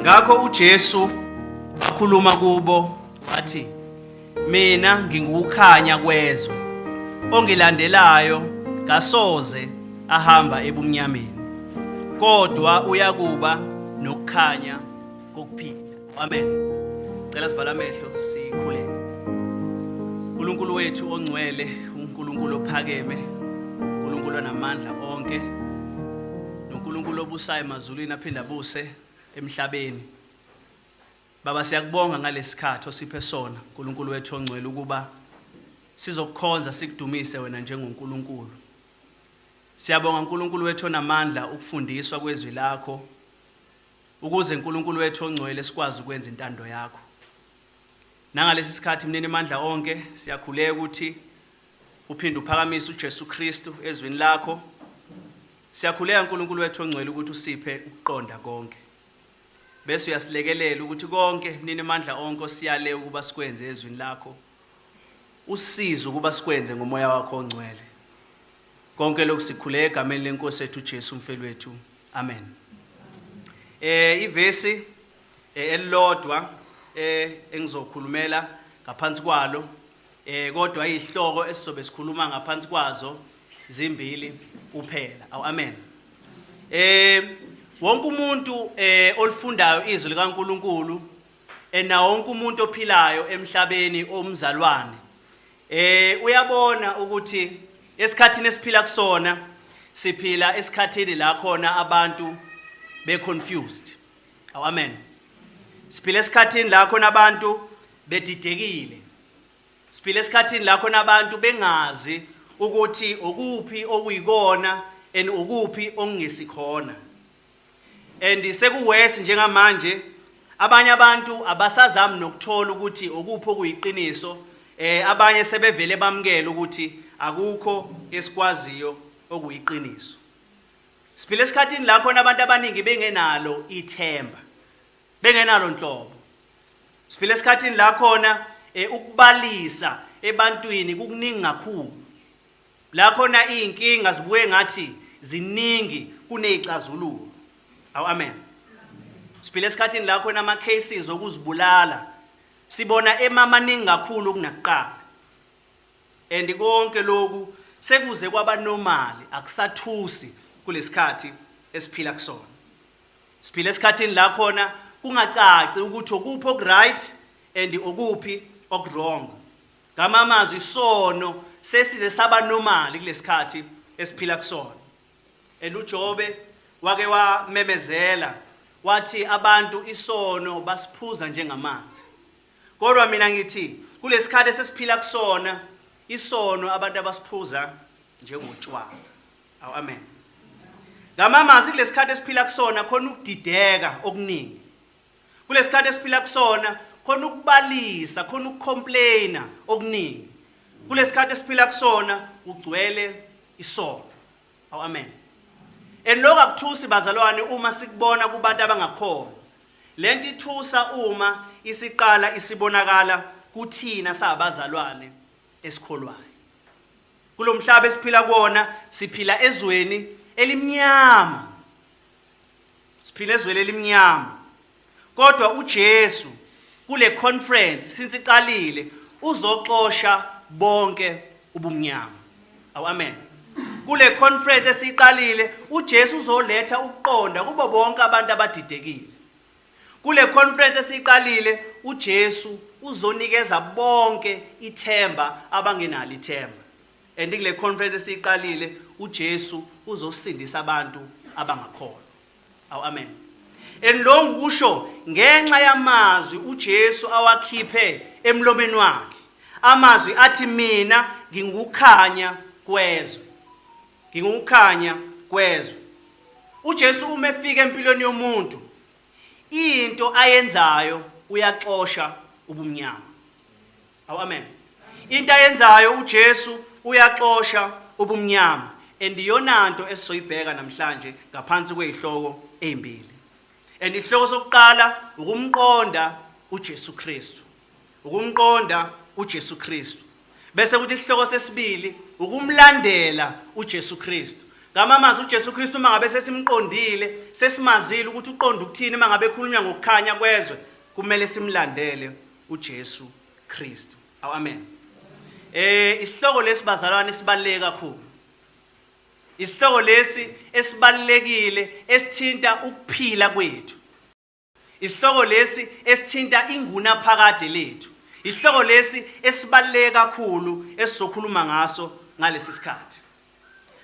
Ngakho uJesu wakhuluma kubo wathi, mina ngingukukhanya kwezwe, ongilandelayo kasoze ahamba ebumnyameni, kodwa uyakuba nokukhanya kokuphila. Amen. Cela sivala amehlo sikhuleke. uNkulunkulu wethu ongcwele, uNkulunkulu ophakeme, uNkulunkulu onamandla onke, noNkulunkulu obusayo emazulwini aphinda abuse emhlabeni. Baba, siyakubonga ngalesikhathi osiphe sona uNkulunkulu wethu ongcwele ukuba sizokukhonza sikudumise wena njengoNkulunkulu. Siyabonga uNkulunkulu wethu onamandla ukufundiswa kwezwi lakho, ukuze uNkulunkulu wethu ongcwele sikwazi ukwenza intando yakho. Nangalesi sikhathi mnini amandla onke siyakhuleka ukuthi uphinde uphakamise uJesu Kristu ezwini lakho. Siyakhuleka uNkulunkulu wethu ongcwele ukuthi usiphe ukuqonda konke. Bese uyasilekelela ukuthi konke mnini amandla onke siyale ukuba sikwenze ezwini lakho. Usize ukuba sikwenze ngomoya wakho ongcwele. Konke lokhu sikhuleka egameni lenkosi yethu uJesu umfeli wethu. Amen. Ivesi elilodwa engizokhulumela ngaphansi kwalo, kodwa izihloko esizobe sikhuluma ngaphansi kwazo zimbili kuphela. Amen. Wonke umuntu olifundayo izwi likaNkulunkulu, nawo wonke umuntu ophilayo emhlabeni omzalwane, uyabona ukuthi esikhathini esiphila kusona siphila esikhathini la khona abantu be-confused. Amen. Siphila esikhathini la khona abantu bedidekile. Siphila esikhathini la khona abantu bengazi ukuthi okuphi okuyikona and okuphi okungesikhona. And sekuwesi njengamanje abanye abantu abasazami nokuthola ukuthi okuphi okuyiqiniso, abanye sebevele bamkela ukuthi akukho esikwaziyo okuyiqiniso. Siphila esikhathini la khona abantu abaningi bengenalo ithemba, bengenalo nhlobo. Siphila esikhathini la khona ukubalisa ebantwini kukuningi kakhulu. La khona inkinga zibuye ngathi ziningi kunezixazululo. Amen. Siphila esikhathini la khona ama cases okuzibulala sibona emamaningi kakhulu kunakuqala. And konke lokhu sekuze kwaba normal, akusathusi kulesikhathi esiphila kusona. Siphila esikhathini la khona kungacaci ukuthi okuphi okuright and okuphi okwrong. Ngamamazwi isono sesize saba normal kulesikhathi esiphila kusona. And uJobe wake wamemezela wathi abantu isono basiphuza njengamanzi. Kodwa mina ngithi kulesikhathi esesiphila kusona isono abantu abasiphuza njengotshwala. Amen. Ngamamazwi kulesikhathi esiphila kusona khona ukudideka okuningi. Kulesikhathi esiphila kusona khona ukubalisa, khona ukucomplaina okuningi. Kulesikhathi esiphila kusona ugcwele isono. Amen. Lokho akuthusi bazalwane uma sikubona kubantu abangakholwa. Lento ithusa uma isiqala isibonakala kuthina sabazalwane esikholwayo. Kulomhlaba esiphila kuona siphila ezweni elimnyama. Siphila ezweni elimnyama. Kodwa uJesu kule conference since iqalile uzoxosha bonke ubumnyama. Amen. Kule conference esiqalile uJesu uzoletha ukuqonda kubo bonke abantu abadidekile. Kule conference esiqalile uJesu uzonikeza bonke ithemba abangenalo ithemba. And kule conference esiqalile uJesu uzosindisa abantu abangakholwa. Amen. Endlongo kusho ngenxa yamazwi uJesu awakhiphe emlomeni wakhe. Amazwi athi mina ngingukukhanya kwezwe. Ngingukukhanya kwezwe. uJesu uma efika empilweni yomuntu into ayenzayo uyaxosha ubumnyama. Amen. Into ayenzayo uJesu uyaxosha ubumnyama. And iyonanto esizoyibheka namhlanje ngaphansi kwezihloko ezimbili. And isihloko sokuqala ukumqonda uJesu Kristu. Ukumqonda uJesu Kristu. Bese kuthi isihloko sesibili ukumlandela uJesu Kristu. Ngamamazwi uJesu Kristu mangabe sesimqondile, sesimazile ukuthi uqonda ukuthini mangabe ekhulunywa ngokukhanya kwezwe, kumele simlandele uJesu Kristu. Amen. Isihloko lesibazalwane sibaluleke kakhulu. Isihloko lesi esibalulekile esithinta ukuphila kwethu. Isihloko lesi esithinta inguna phakade lethu. Isihloko lesi esibaluleke kakhulu esizokhuluma ngaso ngalesi sikhathi.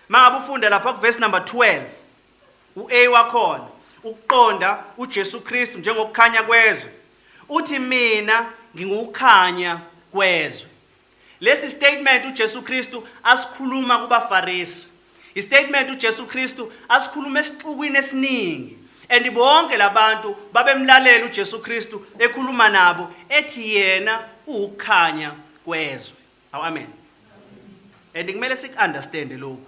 Mangabe ufunda lapha kuverse number 12, u-A wakhona, ukuqonda uJesu Kristu njengokukhanya kwezwe. Uthi mina ngingukukhanya kwezwe. Lesi statement uJesu Kristu asikhuluma kubaFarisi. Istatement uJesu Kristu asikhuluma esixukwini esiningi. And bonke labantu babemlalela uJesu Kristu ekhuluma nabo ethi yena ukukhanya kwezwe. Amen. And kumele sikunderstand lokho.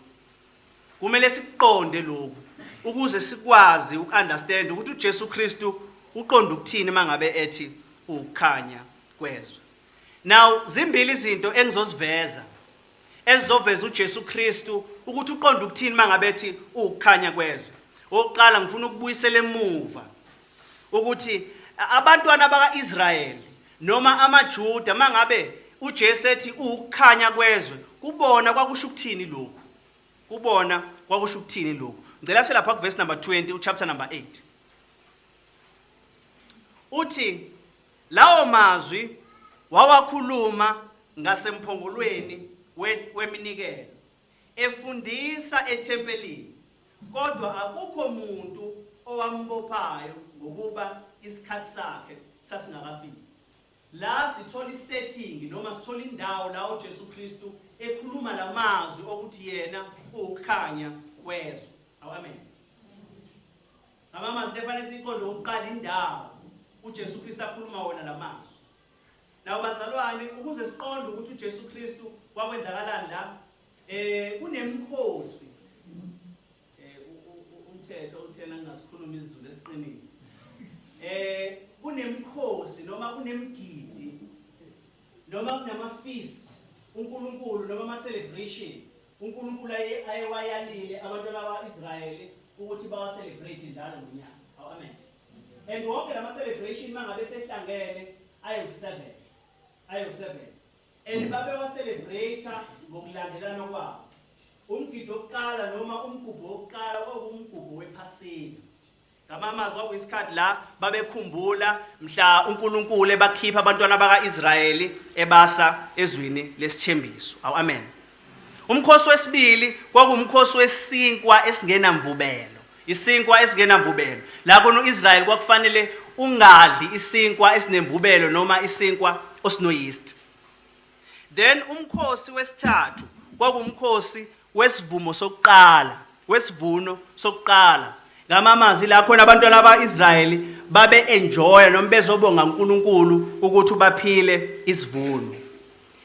Kumele siqonde lokho ukuze sikwazi ukunderstand ukuthi uJesu Kristu uqonda ukuthini mangabe ethi ukukhanya kwezwe. Now zimbili izinto engizoziveza ezizoveza uJesu Kristu ukuthi uqonda ukuthini mangabe ethi ukukhanya kwezwe. Oqala ngifuna ukubuyisela emuva ukuthi abantwana bakaIsrayeli noma amaJuda mangabe uJesu ethi ukukhanya kwezwe, kubona kwakusho ukuthini lokho? Kubona kwakusho ukuthini lokho? Ngicela selapha kuverse number 20 uchapter number 8. Uthi lawo mazwi wawakhuluma ngasemphongolweni weminikelo, efundisa ethempelini, kodwa akukho umuntu owambophayo ngokuba isikhathi sakhe sasingakafiki. La sithola isetting noma sithola indawo la uJesu Kristu ekhuluma lamazwi ukuthi yena ukukhanya kwezwe. Amen. Amazwi lefanele siqonde ukuqala indawo uJesu Kristu akhuluma wona lamazwi. Nawo bazalwane, ukuze siqonde ukuthi uJesu Kristu wakwenzakalani la, kunemkhosi umthetho uthena ngasikhuluma isiZulu esiqinile. Kunemkhosi noma kunemgidi noma kunama-feast uNkulunkulu noma ama-celebration uNkulunkulu ayewayalile abantwana baka-Israyeli ukuthi bawa-celebrate njalo ngonyaka. Amen. And wonke lama-celebration mangabe sehlangene ayo-7 and babewa-celebrate ngokulandelana kwabo. Umgidi wokuqala noma umgubho wokuqala kwakuwumgubho wePhasika. Ngamamazwi kwakuyisikhathi la babekhumbula mhla uNkulunkulu ebakhipha abantwana baka-Israyeli ebasa ezweni lesithembiso. Amen. Umkhosi wesibili kwakuwumkhosi wesinkwa esingenamvubelo. Isinkwa esingenamvubelo. La khona uIsrayeli kwakufanele ungadli isinkwa esinemvubelo noma isinkwa osinoyeast. Then umkhosi wesithathu kwakuwumkhosi wesivumo sokuqala, wesivuno sokuqala. Ngamamazwi la khona abantwana bakaIsrayeli babe enjoy noma bezobonga uNkulunkulu ukuthi baphile isivuno.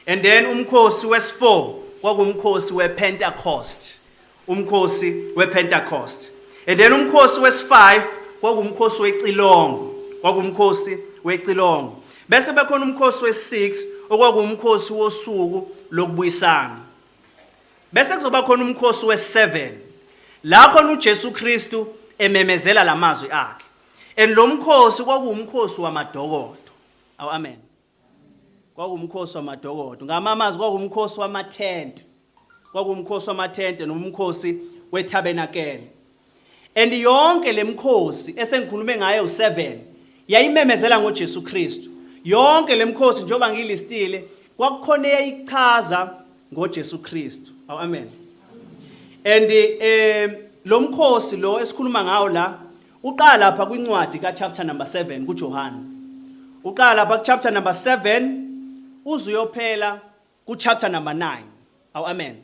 And then umkhosi wesi4 kwakuwumkhosi wePentecost. Umkhosi wePentecost. And then umkhosi wesi5 kwakuwumkhosi wecilongo. Kwakuwumkhosi wecilongo. Bese bekhona umkhosi wesi6 okwakuwumkhosi wosuku lokubuyisana. Bese kuzoba khona umkhosi wesi7 la khona uJesu Kristu ememezela lamazwi akhe. And lo mkhosi kwakuwumkhosi wamadokodo. Amen. Kwakuwumkhosi wamadokodo. Ngamamazwi kwakuwumkhosi wamathente. Kwakuwumkhosi wamathente nomkhosi weTabernacle. And yonke lemkhosi esengikhulume ngayo u7 yayimemezela ngoJesu Kristu. Yonke lemkhosi njengoba ngilistile kwakukhona eyayichaza ngoJesu Kristu. Amen. And lo mkhosi lo esikhuluma ngawo la uqala lapha kwincwadi kaChapter number 7 kuJohane. Uqala lapha kuChapter number 7 uzoyophela kuChapter number 9. Amen.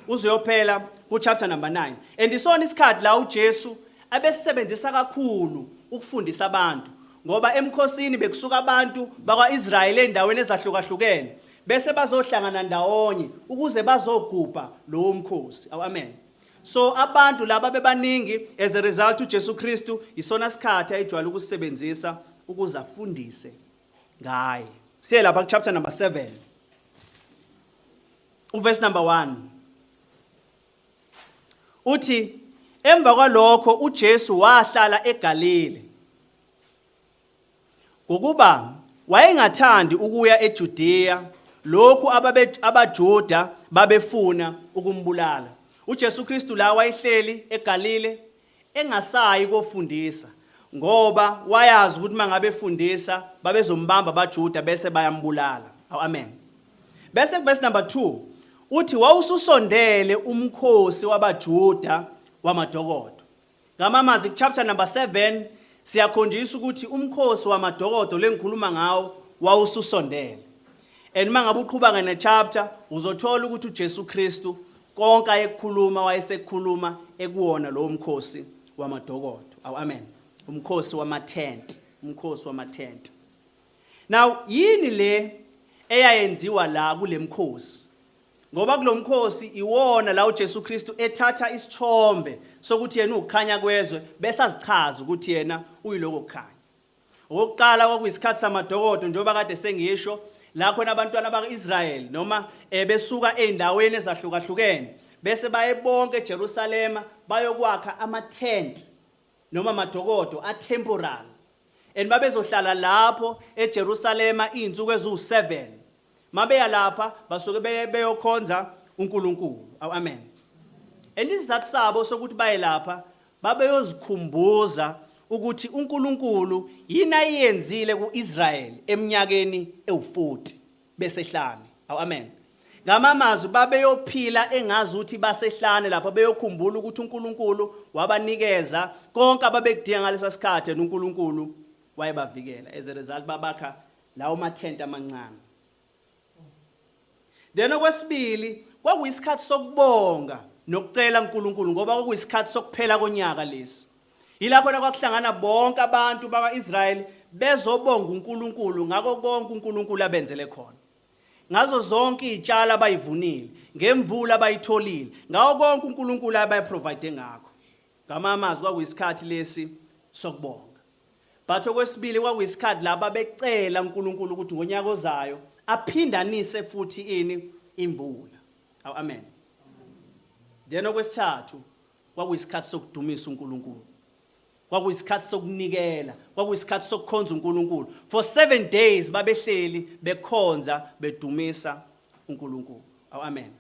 Uzoyophela kuChapter number 9. And isona isikhathi la uJesu abesebenzisa kakhulu ukufundisa abantu ngoba emkhosini bekusuka abantu bakwaIsrayeli endaweni ezahlukahlukene bese bazohlangana ndawonye ukuze bazogubha lo mkhosi. Amen. So abantu laba bebaningi as a result uJesu Kristu isona isikhathi ayijwayele ukusebenzisa ukuze afundise ngaye. Siye lapha kuChapter number 7 uverse number 1. uthi emva kwalokho uJesu wahlala eGalile ngokuba wayengathandi ukuya eJudeya lokhu abaJuda babefuna ukumbulala. uJesu Kristu la wayehleli eGalile engasayi kofundisa ngoba wayazi ukuthi mangabe efundisa babezombamba abaJuda bese bayambulala. Amen. Bese verse number 2 uthi wawususondele umkhosi wabaJuda wamadokodo. Ngamamazi chapter number 7 siyakhonjisa ukuthi umkhosi wamadokodo lengikhuluma ngawo wawususondele. And mangabe uqhubeka nechapter uzothola ukuthi uJesu Kristu konke ayekukhuluma wayesekhuluma ekuwona lo mkhosi wamadokodo. Amen. Umkhosi wamatent, umkhosi wamatent. Now yini le eyayenziwa la kule mkhosi? Ngoba kulomkhosi iwona la uJesu Kristu ethatha isithombe sokuthi yena ukukhanya kwezwe bese azichaza ukuthi yena uyiloko kukhanya. Okokuqala kwakuyisikhathi samadokodo njengoba kade sengisho la khona abantwana bakaIsrael noma besuka eindaweni ezahlukahlukene bese baye bonke eJerusalema bayokwakha ama-tent noma amadokodo atemporal and babezohlala lapho eJerusalema izinsuku ezu7 mabeya lapha basuke beyokhonza uNkulunkulu. Amen. And isizathu sabo sokuthi baye lapha babeyozikhumbuza ukuthi uNkulunkulu yini ayenzile kuIsrael eminyakeni ewu40 besehlane. Amen. Ngamamazwi babeyophila engazi ukuthi basehlane lapha beyokhumbula ukuthi uNkulunkulu wabanikeza konke ababekudinga ngalesa sikhathi uNkulunkulu wayebavikela. As a result babakha lawo mathent amancane. Then okwesibili kwakuyisikhathi sokubonga nokucela uNkulunkulu ngoba kwakuyisikhathi sokuphela konyaka lesi. Yila khona kwakuhlangana bonke abantu bakaIsrael bezobonga uNkulunkulu ngako konke uNkulunkulu abenzele khona. Ngazo zonke izitshalo abayivunile, ngemvula abayitholile, ngawo konke uNkulunkulu abayiprovide ngakho. Ngamamazwi kwakuyisikhathi lesi sokubonga. But okwesibili kwakuyisikhathi laba becela uNkulunkulu ukuthi ngonyaka ozayo aphindanise futhi ini imvula. Amen. Then okwesithathu kwakuyisikhathi sokudumisa uNkulunkulu. Kwakuyisikhathi sokunikela, kwakuyisikhathi sokukhonza uNkulunkulu. For 7 days babehleli bekhonza bedumisa uNkulunkulu. Amen.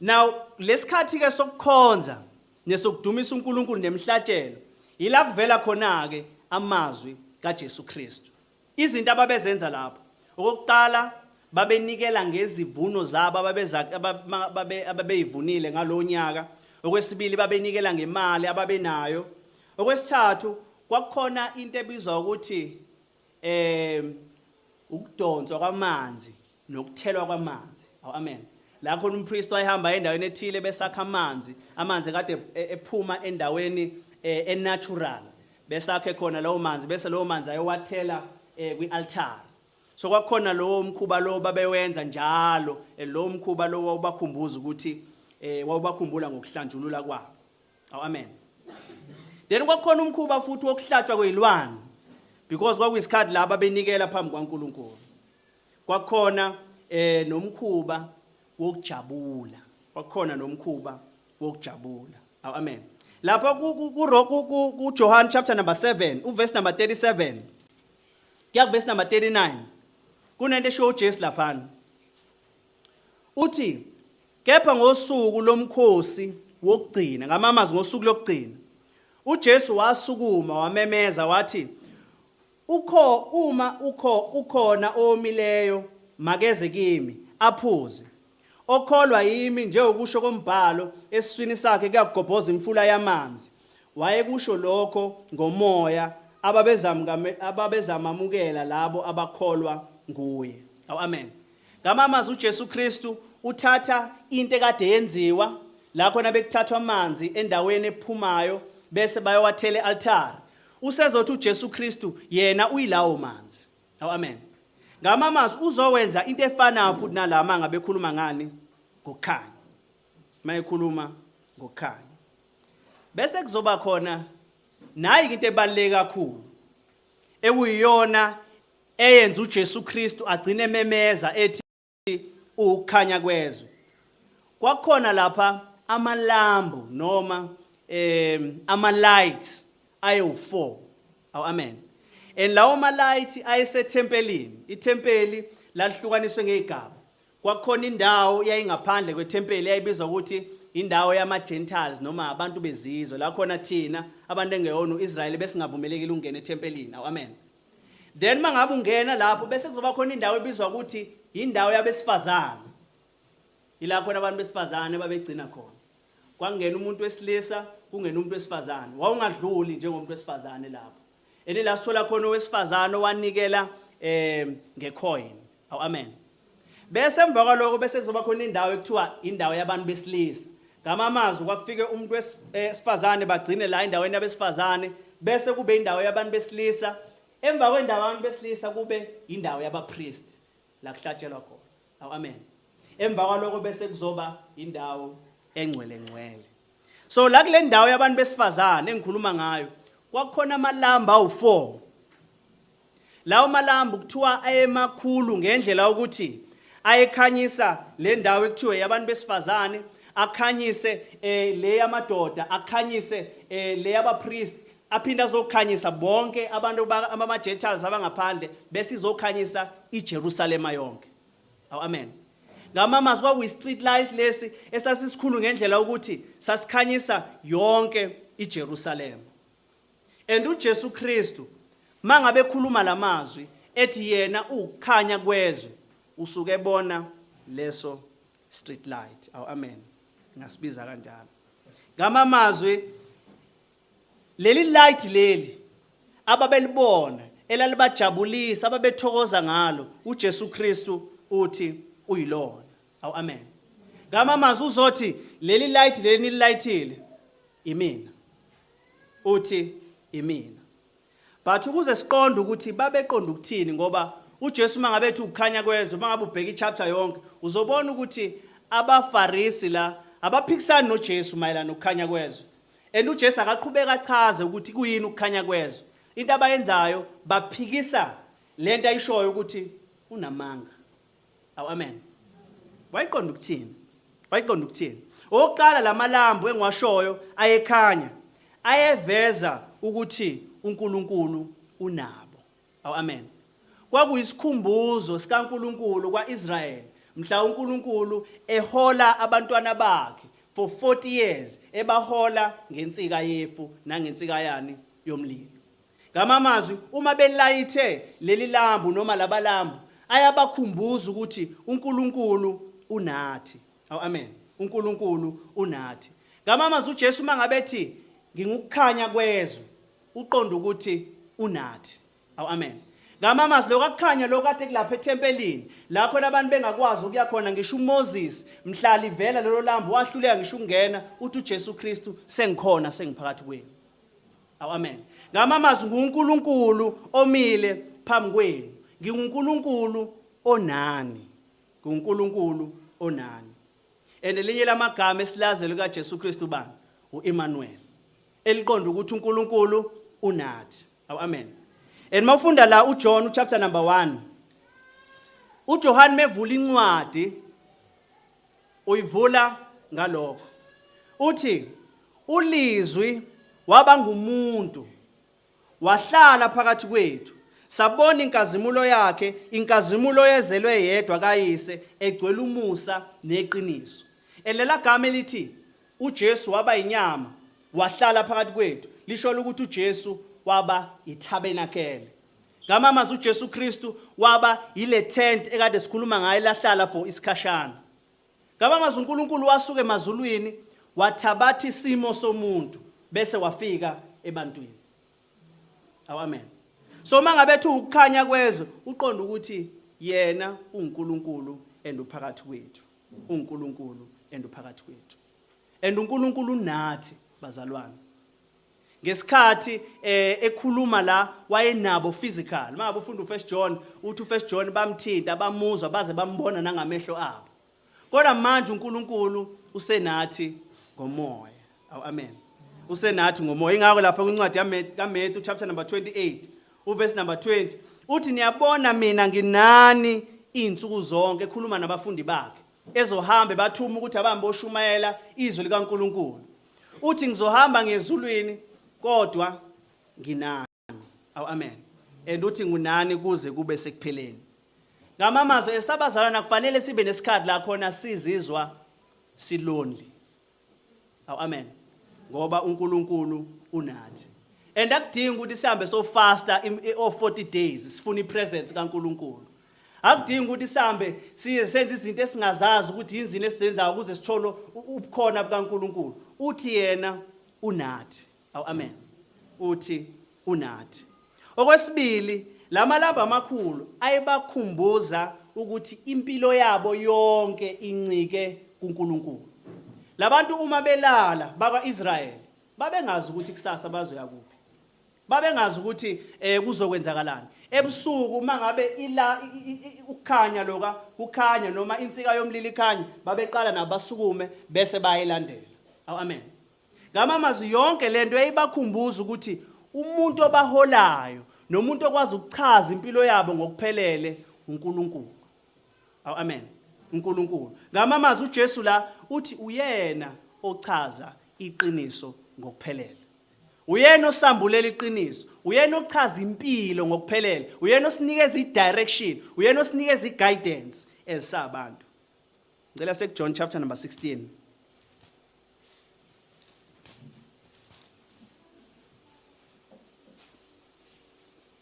Now lesikhathi ke sokukhonza nesokudumisa uNkulunkulu nemhlatshelo yila kuvela khona ke amazwi kaJesu Kristu. Izinto ababezenza lapho okokuqala babenikela ngezivuno zabo ababeyivunile ngalonyaka. Okwesibili babenikela ngemali ababenayo. Okwesithathu kwakukhona into ebizwa ukuthi ukudonswa kwamanzi nokuthelwa kwamanzi. Amen. La khona umpriest wayehamba endaweni ethile besakha amanzi kade ephuma endaweni natural besakhe khona lawo manzi bese lawo manzi ayowathela kwialtar. So kwakukhona lo mkhuba lo babewenza njalo lo mkhuba lo wabakhumbuza ukuthi wawubakhumbula ngokuhlanjulula kwabo. Amen. Then kwakukhona umkhuba futhi wokuhlatshwa kwezilwane because kwakuyisikhathi laba benikela phambi kwaNkulunkulu. Kwakukhona nomkhuba wokujabula. Kwakukhona nomkhuba wokujabula. Amen. Lapha ku John chapter number 7 uverse number 37 kuya verse number 39 kunento esho uJesu lapha. Uthi kepha ngosuku lomkhosi wokugcina ngamamazwi ngosuku lokugcina uJesu wasukuma wamemeza wathi ukhona omileyo makeze kimi aphuze okholwa yimi njengokusho kombhalo esiswini sakhe kuyagobhoza imfula yamanzi. Wayekusho lokho ngomoya ababezamamukela labo abakholwa nguye. Amen. Ngamamazwi uJesu Kristu uthatha into ekade yenziwa la khona bekuthathwa amanzi endaweni ephumayo bese bayowathela ealtar. Usezothi uJesu Kristu yena uyilawo manzi. Amen. Ngamamazwi uzowenza into efanayo futhi nalama ngabe ekhuluma ngani ngokukhanya. Mayekhuluma ngokukhanya. Bese kuzoba khona nayi into ebaluleke kakhulu ekuyiyona eyenza uJesu Kristu agcine memeza ethi ukukhanya kwezwe. Kwakhona lapha amalambu noma ama-light ayewu-4. Amen. And lawo ma-light ayesethempelini. Ithempeli lahlukaniswe ngezigaba. Kwakhona indawo yayingaphandle kwethempeli eyayibizwa ukuthi indawo yama-Gentiles noma abantu bezizwe. La khona thina abantu engeyona uIsrayeli besingavumelekile ukungena ethempelini. Amen. Then mangabe ungena lapho bese kuzoba khona indawo ebizwa ukuthi indawo yabesifazane. Ila khona abantu besifazane babegcina khona. Kwangena umuntu wesilisa, kungena umuntu wesifazane. Wawungadluli njengomuntu wesifazane lapho. Elila sithola khona owesifazane owanikela ngecoin. Amen. Bese emva kwalokho bese kuzoba khona indawo ekuthiwa indawo yabantu besilisa. Ngama amazwi kwakufike umuntu wesifazane bagcine la endaweni yabesifazane bese kube indawo yabantu besilisa. Emva kwendawo yabantu besilisa kube indawo yabapriest la kuhlatshelwa khona. Amen. Emva kwalokho bese kuzoba indawo engcwele ngcwele. So la kule ndawo yabantu besifazane engikhuluma ngayo kwakukhona amalambu awu-4. Lawo malambu kuthiwa ayemakhulu ngendlela ukuthi ayekhanyisa le ndawo ekuthiwa yabantu besifazane, akhanyise le yamadoda, akhanyise le yabapriest, aphinda azokhanyisa bonke abantu ama-Gentiles abangaphandle bese izokhanyisa iJerusalema yonke. Amen. Ngamamazwi kwakuyi-street light lesi esasisikhulu ngendlela ukuthi sasikhanyisa yonke iJerusalema. And uJesu Kristu mangabe ekhuluma lamazwi ethi yena ukukhanya kwezwe usuke ebona leso street light. Amen. Ngasibiza kanjalo. Ngamamazwi leli light leli ababelibona elalibajabulisa ababethokoza ngalo uJesu Kristu uthi uyilona. Amen. Ngamamazwi uzothi leli light leli nilightile imina. Uthi imina. But ukuze siqonde ukuthi babeqonda ukuthini ngoba uJesu mangabe ethi ukukhanya kwezwe mangabe ubheka ichapter yonke uzobona ukuthi abaFarisi la abaphikisana noJesu mayelana nokukhanya kwezwe. And uJesu akaqhubeka achaze ukuthi kuyini ukukhanya kwezwe. Into abayenzayo baphikisa lento ayishoyo ukuthi unamanga. Amen. Wayiqonda ukuthini? Wayiqonda ukuthini? Oqala lamalambu engiwashoyo ayekhanya ayeveza ukuthi uNkulunkulu unabo. Amen. Kwakuyisikhumbuzo sikaNkulunkulu kwaIsrayeli mhla uNkulunkulu ehola abantwana bakhe for 40 years ebahola ngensika yefu nangensika yani yomlilo. Ngamamazwi uma belayithe leli lambu noma labalambu ayabakhumbuza ukuthi uNkulunkulu unathi. Amen. uNkulunkulu unathi. Ngamamazwi uJesu mangabethi ngingukukhanya kwezwe uqonda ukuthi unathi. Amen. Ngamamazwi lokukhanya lokade kulapha ethempelini la khona abantu bengakwazi ukuya khona ngisho uMoses mhlali ivela lelo lambu wahluleka ngisho ukungena uthi uJesu Kristu sengikhona sengiphakathi kwenu. Amen. Ngamamazwi nguNkulunkulu omile phambi kwenu. NginguNkulunkulu onani. NginguNkulunkulu onani. Elinye lamagama esilazelo kaJesu Kristu bani? uEmmanuel. Eliqonda ukuthi uNkulunkulu unathi. Amen. And mawufunda la uJohn chapter number 1. uJohn mevula incwadi uyivula ngalokho. Uthi ulizwi waba ngumuntu wahlala phakathi kwethu. Sabona inkazimulo yakhe, inkazimulo yezelwe yedwa kayise egcwele umusa neqiniso. Elela gama elithi uJesu waba inyama wahlala phakathi kwethu lisho ukuthi uJesu waba itabernacle. Ngamamazwi uJesu Kristu waba ile tent ekade sikhuluma ngayo lahlala for isikhashana. Ngamamazwi uNkulunkulu wasuka emazulwini wathabatha isimo somuntu bese wafika ebantwini. Amen. So mangabethi ukukhanya kwezwe uqonda ukuthi yena uNkulunkulu enduphakathi kwethu. uNkulunkulu enduphakathi kwethu. And uNkulunkulu nathi bazalwane. Ngesikhathi ekhuluma la wayenabo physical. Mangabe ufunda uFirst John uthi uFirst John bamthinta bamuzwa baze bambona nangamehlo abo. Kodwa manje uNkulunkulu usenathi ngomoya. Amen. Usenathi ngomoya. Ingakho lapha kwincwadi kaMatthew chapter number 28 uverse number 20 uthi niyabona mina nginani insuku zonke ekhuluma nabafundi bakhe ezohamba bathuma ukuthi abahambe boshumayela izwi likaNkuluNkulu. Uthi ngizohamba ngezulwini kodwa nginani. Amen. And uthi ngunani kuze kube sekupheleni. Ngamamazwi esabazalwana kufanele sibe nesikhathi la khona sizizwa silonely. Amen. Ngoba uNkulunkulu unathi. And akudingi ukuthi sihambe so faster of 40 days sifuna ipresence kaNkulunkulu. Akudingi ukuthi sihambe senze izinto esingazazi ukuthi yinzini esizenzayo ukuze sithole ubukhona bukaNkulunkulu. Uthi yena unathi. Amen. Uthi unathi. Okwesibili, lamalamba amakhulu ayibakhumbuza ukuthi impilo yabo yonke incike kuNkulunkulu. Labantu uma belala bakwaIsrayeli babengazi ukuthi kusasa bazoya kuphi. Babengazi ukuthi kuzokwenzakalani. Ebusuku mangabe ukukhanya loka kukhanya noma insika yomlilo ikhanya babeqala nabasukume bese bayilandela. Amen. Ngamamazwi yonke lento eyibakhumbuza ukuthi umuntu obaholayo nomuntu okwazi ukuchaza impilo yabo ngokuphelele uNkulunkulu. Amen. uNkulunkulu. Ngamamazwi uJesu la uthi uyena ochaza iqiniso ngokuphelele. Uyena osambulela iqiniso, uyena ochaza impilo ngokuphelele, uyena osinikeza idirection, uyena osinikeza iguidance esabantu. Ngicela sekuJohn chapter number 16.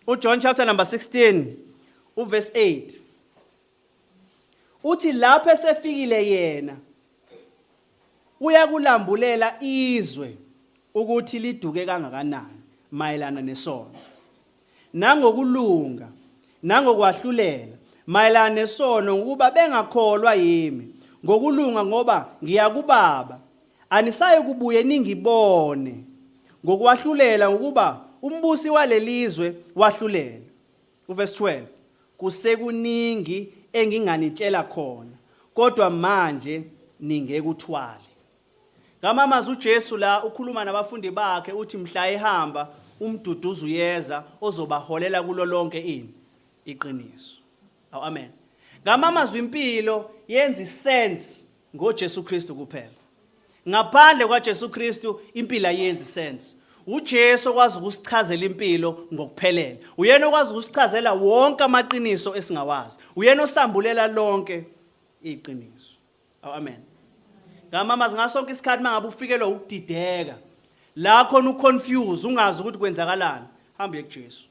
uJohn chapter number 16 uverse 8. Uthi lapho esefikile yena uyakulambulela izwe ukuthi liduke kangakanani mayelana nesono, nangokulunga, nangokwahlulela mayelana nesono ukuba bengakholwa yimi, ngokulunga ngoba ngiya kuBaba, anisaye kubuye ningibone, ngokwahlulela ukuba umbusi walelizwe wahlulela. Uverse 12. Kusekuningi enginganitshela khona, kodwa manje ningekuthwale. Ngamamazwi uJesu la ukhuluma nabafundi bakhe uthi mhla ehamba umduduzo uyeza ozobaholela kulo lonke ini iqiniso. Amen. Ngamamazwi impilo yenza isense ngoJesu Kristu kuphela. Ngaphandle kwaJesu Kristu impilo ayenzi sense. uJesu okwazi ukusichazela impilo ngokuphelele. Uyena okwazi ukusichazela wonke amaqiniso esingawazi. Uyena osambulela lonke iqiniso. Amen. Ngamama ngasonke isikhathi mangabe ufikelwa ukudideka, la khona uconfuse ungazi ukuthi kwenzakalani, hamba kuJesu.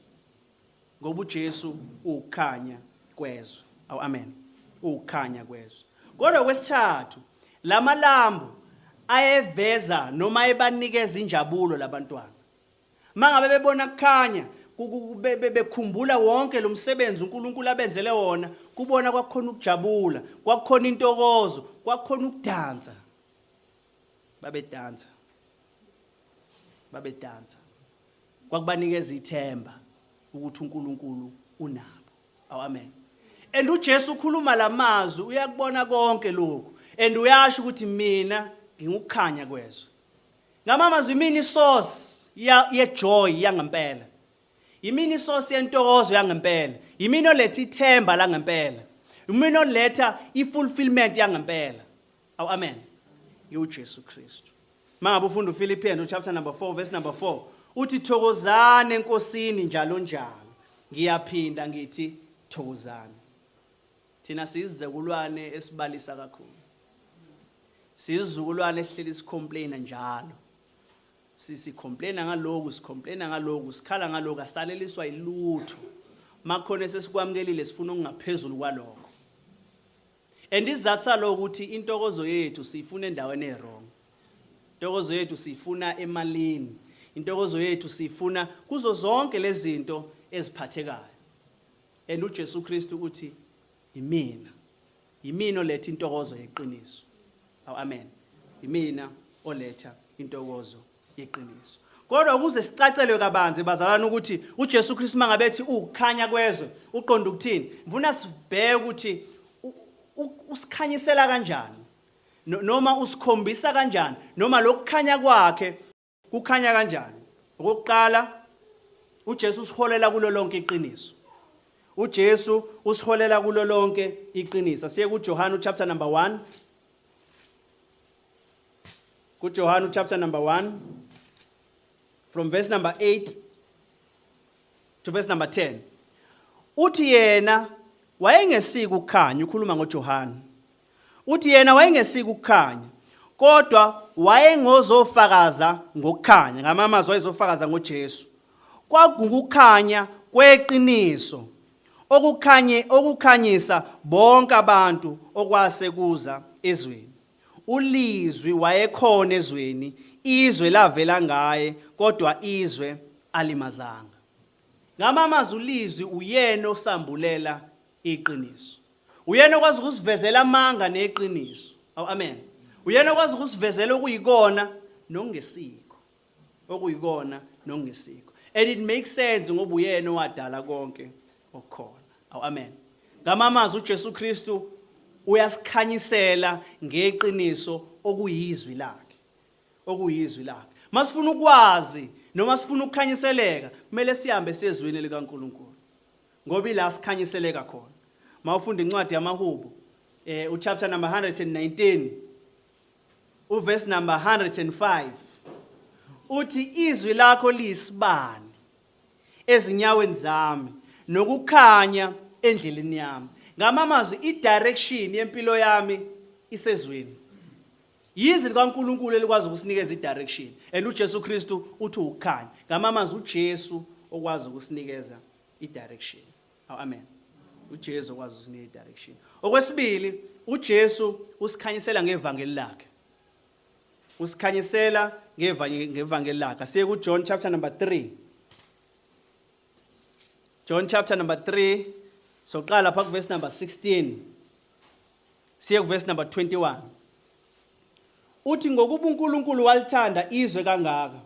Ngoba uJesu ukukhanya kwezwe. Amen. Ukukhanya kwezwe. Kodwa kwesithathu, lamalambu ayeveza noma ebanikeza injabulo labantwana. Mangabe bebona kukhanya bekhumbula wonke lo msebenzi uNkulunkulu abenzele wona, kubona kwakhona ukujabula, kwakhona intokozo, kwakhona ukudansa. Babedansa. Kwakubanikeza ithemba ukuthi uNkulunkulu unabo. Amen. And uJesu ukhuluma lamazwi uyakubona konke lokho. And uyasho ukuthi mina ngingukukhanya kwezwe. Ngamamazwi imini source yejoy yangempela. Imini source yentokozo yangempela. Imini oletha ithemba langempela. Imini oletha ifulfillment yangempela. Amen. uJesu Kristu. Mangabe ufunda uFilipians chapter number 4 verse number 4, uthi thokozani enkosini njalo njalo. Ngiyaphinda ngithi thokozani. Thina sizizukulwane esibalisa kakhulu. Sizizukulwane esihleli sicomplaina njalo. Sicomplaina ngaloku, sikhala ngaloku, asaleliswa ilutho. Makhona sesikwamukelile sifuna okungaphezulu kwalokho. And isizathu saloko ukuthi intokozo yethu sifuna endaweni ewrong. Intokozo yethu sifuna emalini. Intokozo yethu sifuna kuzo zonke lezi zinto eziphathekayo. And uJesu Kristu uthi yimina oletha intokozo yeqiniso. Amen. Yimina oletha intokozo yeqiniso. Kodwa ukuze sicacelwe kabanzi bazalwana ukuthi uJesu Kristu mangabethi ukukhanya kwezwe uqonda ukuthini, ngifuna sibheke ukuthi usikhanyisela kanjani, noma usikhombisa kanjani, noma lokukhanya kwakhe kukhanya kanjani. Okokuqala, uJesu usiholela kulo lonke iqiniso. uJesu usiholela kulo lonke iqiniso. Siye kuJohane chapter number 1. KuJohane chapter number 1 from verse number 8 to verse number 10. Uthi yena wayengesiki ukukhanya, ukhuluma ngoJohane. Uthi yena wayengesiki ukukhanya, kodwa wayengozofakaza ngokukhanya. Ngamamazwi wayezofakaza ngoJesu. Kwakungukukhanya kweqiniso okukhanyisa bonke abantu okwase kuza ezweni. Ulizwi wayekhona ezweni, izwe lavela ngaye, kodwa izwe alimazanga. Ngamamazwi ulizwi uyena osambulela iqiniso. Uyena okwazi ukusivezela amanga neqiniso. Amen. Uyena okwazi ukusivezela okuyikona nokungesikho. Okuyikona nokungesikho. And it makes sense ngoba uyena owadala konke okukhona. Amen. Ngamamazwi uJesu Kristu uyasikhanyisela ngeqiniso okuyizwi lakhe. Okuyizwi lakhe. Masifuna ukwazi noma sifuna ukukhanyiseleka, kumele sihambe sezweni likaNkulunkulu. Ngoba ila sikhanyiseleka khona. Mawufunda incwadi yamaHubo, uchapter number 119, uverse number 105. Uthi izwi lakho liyisibani ezinyaweni zami nokukhanya endleleni yami. Ngamamazwi i-direction yempilo yami isezweni. Yizwi likaNkulunkulu elikwazi ukusinikeza i-direction. And uJesu Kristu uthi ukukhanya. Ngamamazwi uJesu okwazi ukusinikeza i-direction. Amen. uJesu okwazi ukusinika i-direction. Okwesibili, uJesu usikhanyisela ngevangeli lakhe. Usikhanyisela ngevangeli lakhe. Siye kuJohn chapter number 3. John chapter number 3. So qala pha verse number 16. Siye verse number 21. Uthi ngokuba uNkulunkulu walithanda izwe kangaka,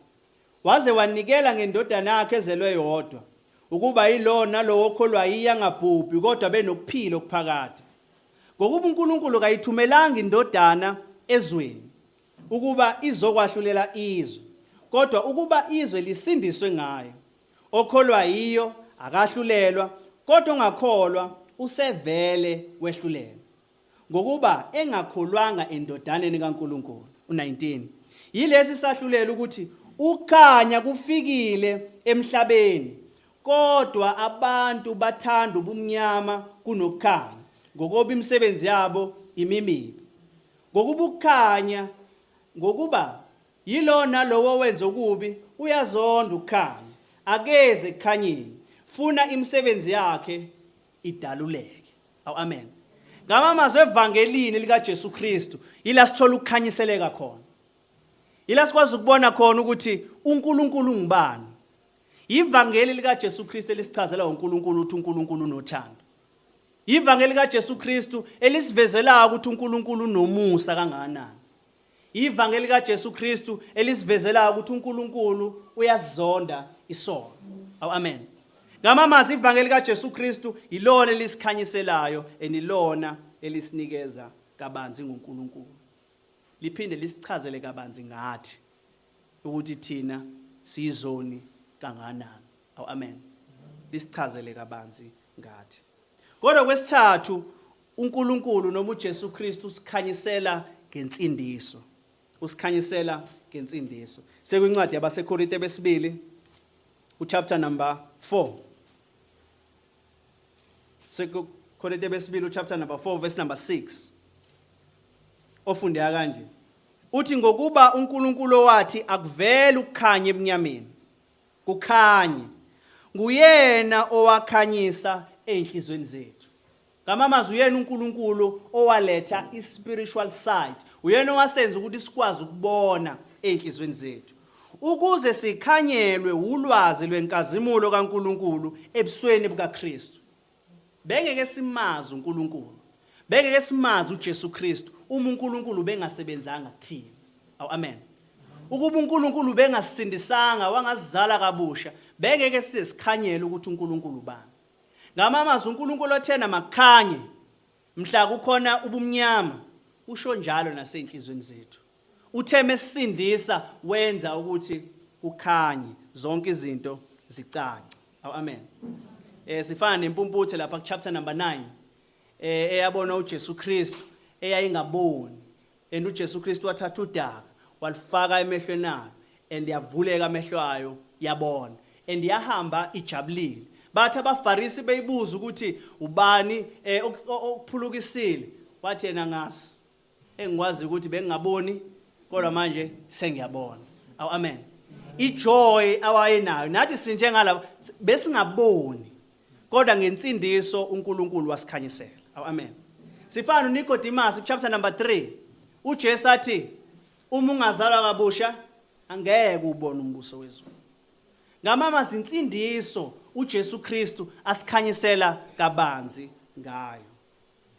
waze wanikela ngendodana yakhe ezelwe yodwa, ukuba yilona lo okholwa yiya ngabhubhi kodwa benokuphila okuphakade. Ngokuba uNkulunkulu kayithumelanga indodana ezweni ukuba izokwahlulela izwe, kodwa ukuba izwe lisindiswe ngayo. Okholwa yiyo akahlulelwa, kodwa ongakholwa usevele wehlulelwa, ngokuba engakholwanga endodaneni kaNkulunkulu. 19. Yilesi sahlulela ukuthi ukhanya kufikile emhlabeni, kodwa abantu bathanda ubumnyama kunokukhanya, ngokuba imisebenzi yabo imimibi. Ngokuba yilona lowo wenza okubi uyazonda ukukhanya, akeze ekukhanyeni, funa imisebenzi yakhe idaluleke. Amen. Ngamamazwi evangelini likaJesu Kristu ila sithola ukukhanyiseleka khona. Ila sikwazi ukubona khona ukuthi uNkulunkulu ngubani. Ivangeli likaJesu Kristu elisichazela uNkulunkulu uthi uNkulunkulu unothando. Ivangeli likaJesu Kristu elisivezela ukuthi uNkulunkulu unomusa kangakanani. Ivangeli likaJesu Kristu elisivezela ukuthi uNkulunkulu uyazonda isono. Amen. Ngamamazwi ivangeli likaJesu Kristu ilona elisikhanyiselayo enilona elisinikeza kabanzi ngoNkulunkulu. Liphinde lisichazele kabanzi ngathi ukuthi thina siyizoni kangakanani. Amen. Lisichazele kabanzi ngathi. Kodwa kwesithathu uNkulunkulu noma uJesu Kristu usikhanyisela ngensindiso. Usikhanyisela ngensindiso. Sekwincwadi yabaseKorinte besibili uchapter number 4. Korinte besibili chapter number 4 verse number 6. Ofundeka kanje. Uthi ngokuba uNkulunkulu wathi akuvele ukukhanya ebunyameni, kukhanye. Nguyena owakhanyisa enhlizweni zethu. Ngamamazwi uyena uNkulunkulu owaletha ispiritual sight. Uyena owasenza ukuthi sikwazi ukubona enhlizweni zethu. Ukuze sikhanyelwe ulwazi lwenkazimulo kaNkulunkulu ebusweni bukaKristu. Bengeke simazi uNkulunkulu, bengeke simazi uJesu Kristu uma uNkulunkulu bengasebenzanga kuthina. Amen. Ukuba uNkulunkulu bengasindisanga wangasizala kabusha, bengeke sikhanyele ukuthi uNkulunkulu ubani. Ngamamazwi uNkulunkulu othena makukhanye, mhla kukhona ubumnyama, usho njalo nasenhlizweni zethu. Utheme sisindisa wenza ukuthi kukhanye zonke izinto zicace. Amen. sifana nempumputhe lapha ku chapter number 9 eyabona uJesu Kristu eyayingaboni and uJesu Kristu wathatha udaka walifaka emehlweni ayo and yavuleka amehlo ayo yabona and yahamba ijabulile. Bathi abaFarisi beyibuza ukuthi ubani okuphulukisile, wathi yena ngasi engikwazi ukuthi bengingaboni kodwa manje sengiyabona. Amen. Ijoy awayenayo nathi sinjengala besingaboni kodwa ngensindiso uNkulunkulu wasikhanyisela. Amen. Sifana uNicodemus chapter number 3. uJesu athi uma ungazalwa kabusha angeke ubone umbuso wezulu. Ngamama zinsindiso uJesu Kristu asikhanyisela kabanzi ngayo.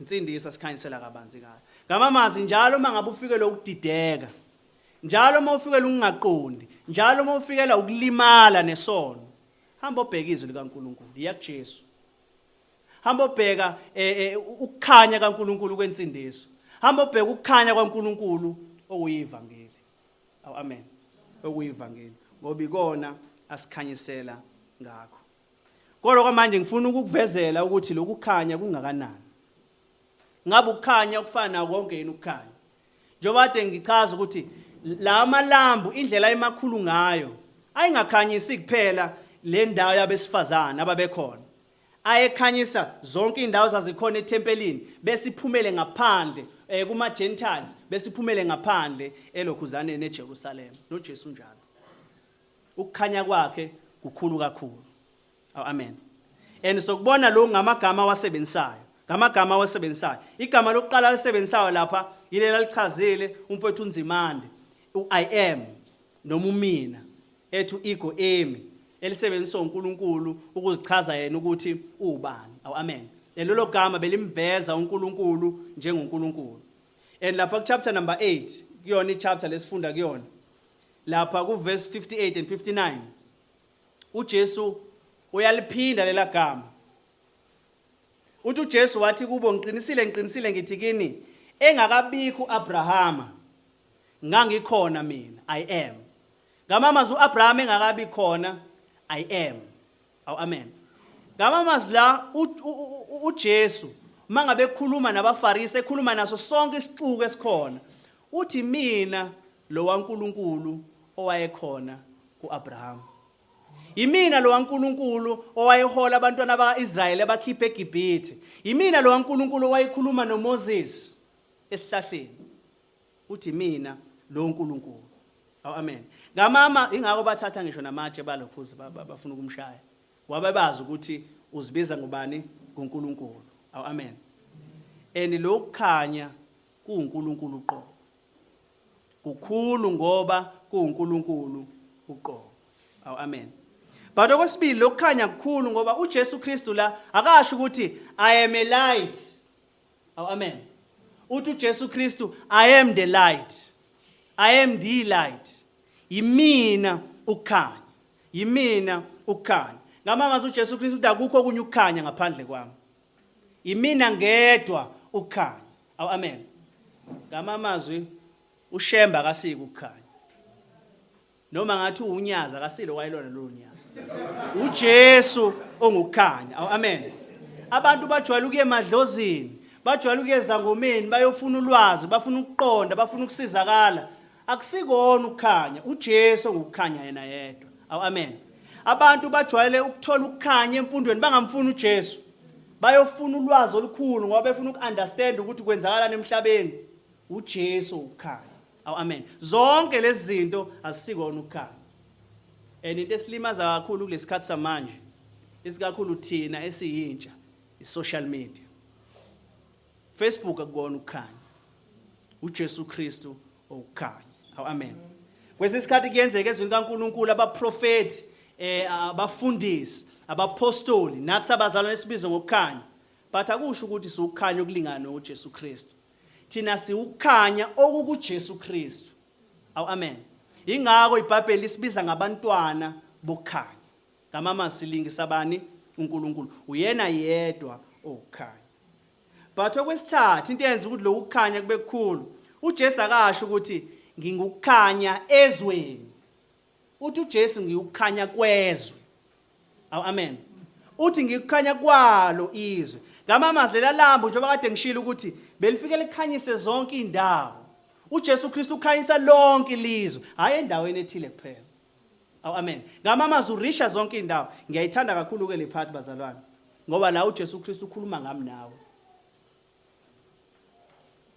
Insindiso asikhanyisela kabanzi ngayo. Ngamamazi njalo mangabe ufikele ukudideka, njalo uma ufikele ungaqondi, njalo uma ufikela ukulimala nesono, hamba ubheka izwi likaNkulunkulu yakuJesu. Hamba ubheka ukukhanya kaNkulunkulu kwensindiso. Hamba ubheka ukukhanya kwaNkulunkulu okuyivangeli. Amen. Okuyivangeli ngoba ikona asikhanyisela ngakho. Kodwa manje ngifuna ukukuvezela ukuthi lokukhanya kungakanani. Ngabe ukukhanya okufana konke yini ukukhanya. Njengoba kade ngichaza ukuthi la malambu indlela emakhulu ngayo ayingakhanyisi kuphela le ndawo yabesifazana ababekhona. Ayekhanyisa zonke indawo zazikhona eTempelini besiphumele ngaphandle kuma Gentiles besiphumele ngaphandle elokhuzaneni eJerusalem. NoJesu njalo. Ukukhanya kwakhe kukhulu kakhulu. Amen. And sokubona lo ngamagama wasebenzayo. Ngamagama wasebenzayo. Igama lokuqala lisebenzayo lapha yilela lichazile umfowethu uNzimande I am noma umina ethu ego emi elisebenziswa uNkulunkulu ukuzichaza yena ukuthi ubani. Amen. Lelo gama belimveza uNkulunkulu njengoNkulunkulu. And lapha ku chapter number 8 kuyona ichapter lesifunda kuyona. Lapha ku verse 58 and 59 uJesu uyaliphinda lela gama. Uthi uJesu wathi kubo ngiqinisile ngithi kini engakabikho uAbrahama ngangikhona mina I am. Ngamamazi uAbraham engakabi khona I am. Amen. Ngamamazi la uJesu mangabe ekhuluma nabaFarisi ekhuluma naso sonke isixuku esikhona uthi mina lo waNkulunkulu owayekhona kuAbraham. Yimina lo waNkulunkulu owayehola abantwana bakaIsrayeli abakhiphe eGibhithe. Yimina lo waNkulunkulu owayekhuluma noMoses esihlahleni. Uthi mina lo uNkulunkulu. Amen. Ngamama ingakho bathatha ngisho namatshe balokhuza bafuna ukumshaya. Wabe bazi ukuthi uzibiza ngubani ngoNkulunkulu. Amen. And lokukhanya kuNkulunkulu uqobo. Kukhulu ngoba kuNkulunkulu uqobo. Amen. But okwesibili lokukhanya kukhulu ngoba uJesu Kristu la akasho ukuthi I am a light. Amen. Uthi uJesu Kristu I am the light. I am the light. Yimina ukukhanya. Yimina ukukhanya. Ngamamazi uJesu Kristu uthi akukho okunye ukukhanya ngaphandle kwami. Yimina ngedwa ukukhanya. Amen. Ngamamazwi uShemba akasiki ukukhanya. Noma ngathi unyaza akasilo wayilona lo nyaza. uJesu ongukukhanya. Amen. Abantu bajwayele ukuye emadlozini, bajwayele ukuye ezangomeni, bayofuna ulwazi, bafuna ukuqonda, bafuna ukusizakala. Akusikona ukukhanya, uJesu ongukukhanya yena yedwa. Amen. Abantu bajwayele ukuthola ukukhanya emfundweni bangamfuni uJesu. Bayofuna ulwazi olukhulu ngoba befuna ukunderstand ukuthi kwenzakalani emhlabeni. uJesu ukukhanya. Amen. Zonke lezi zinto azisikona ukukhanya. And into esilimaza kakhulu kulesikhathi samanje isikakhulu thina esiyintsha i-social media. Facebook akukona ukukhanya. uJesu Kristu ukukhanya. Amen. Kwesikhathi kuyenzeka ezweni kaNkulunkulu abaprofeti abafundisi abapostoli nathi sabazalwane esibizo ngokukhanya. But akusho ukuthi siukukhanya okulingana noJesu Kristu. Thina siukukhanya okukuJesu Kristu. Amen. Ingakho iBhayibheli isibiza ngabantwana bokukhanya. Ngamama silingisa bani uNkulunkulu. Uyena yedwa okukhanya. But okwesithathu into eyenza ukuthi lo ukukhanya kube kukhulu. uJesu akasho ukuthi ngingukukhanya ezweni. Uthi uJesu ngiyukukhanya kwezwe. Amen. uthi ngikukhanya kwalo izwe. Ngamamazi lela lambu njengoba kade ngishilo ukuthi belifike likhanyise zonke indawo. uJesu Kristu ukhanyisa lonke ilizwe, hayi endaweni ethile kuphela. Amen. Ngamamazi urisha zonke indawo. Ngiyayithanda kakhulu ke le part bazalwane. Ngoba la uJesu Kristu ukhuluma ngami nawe.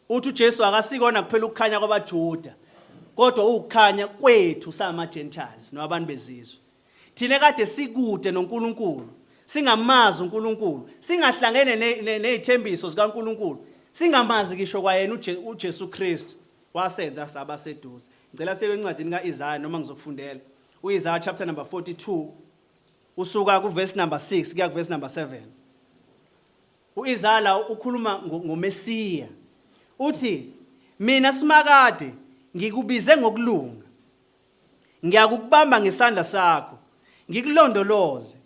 Uthi uJesu akasikona kuphela ukukhanya kwabaJuda, kodwa ukukhanya kwethu sama Gentiles nabantu bezizwe. Thina kade sikude noNkulunkulu, singamazi uNkulunkulu, singahlangene nezithembiso zikaNkulunkulu, singamazi kisho kwayena uJesu Kristu wasenza saba seduze. Ngicela siye encwadini kaIsaya noma ngizokufundela. UIsaya chapter number 42 usuka ku verse number 6 kuya ku verse number 7. UIsaya la ukhuluma ngoMesiya. Uthi mina simakade ngikubize ngokulunga, ngiyakubamba ngesandla sakho, ngikulondoloze,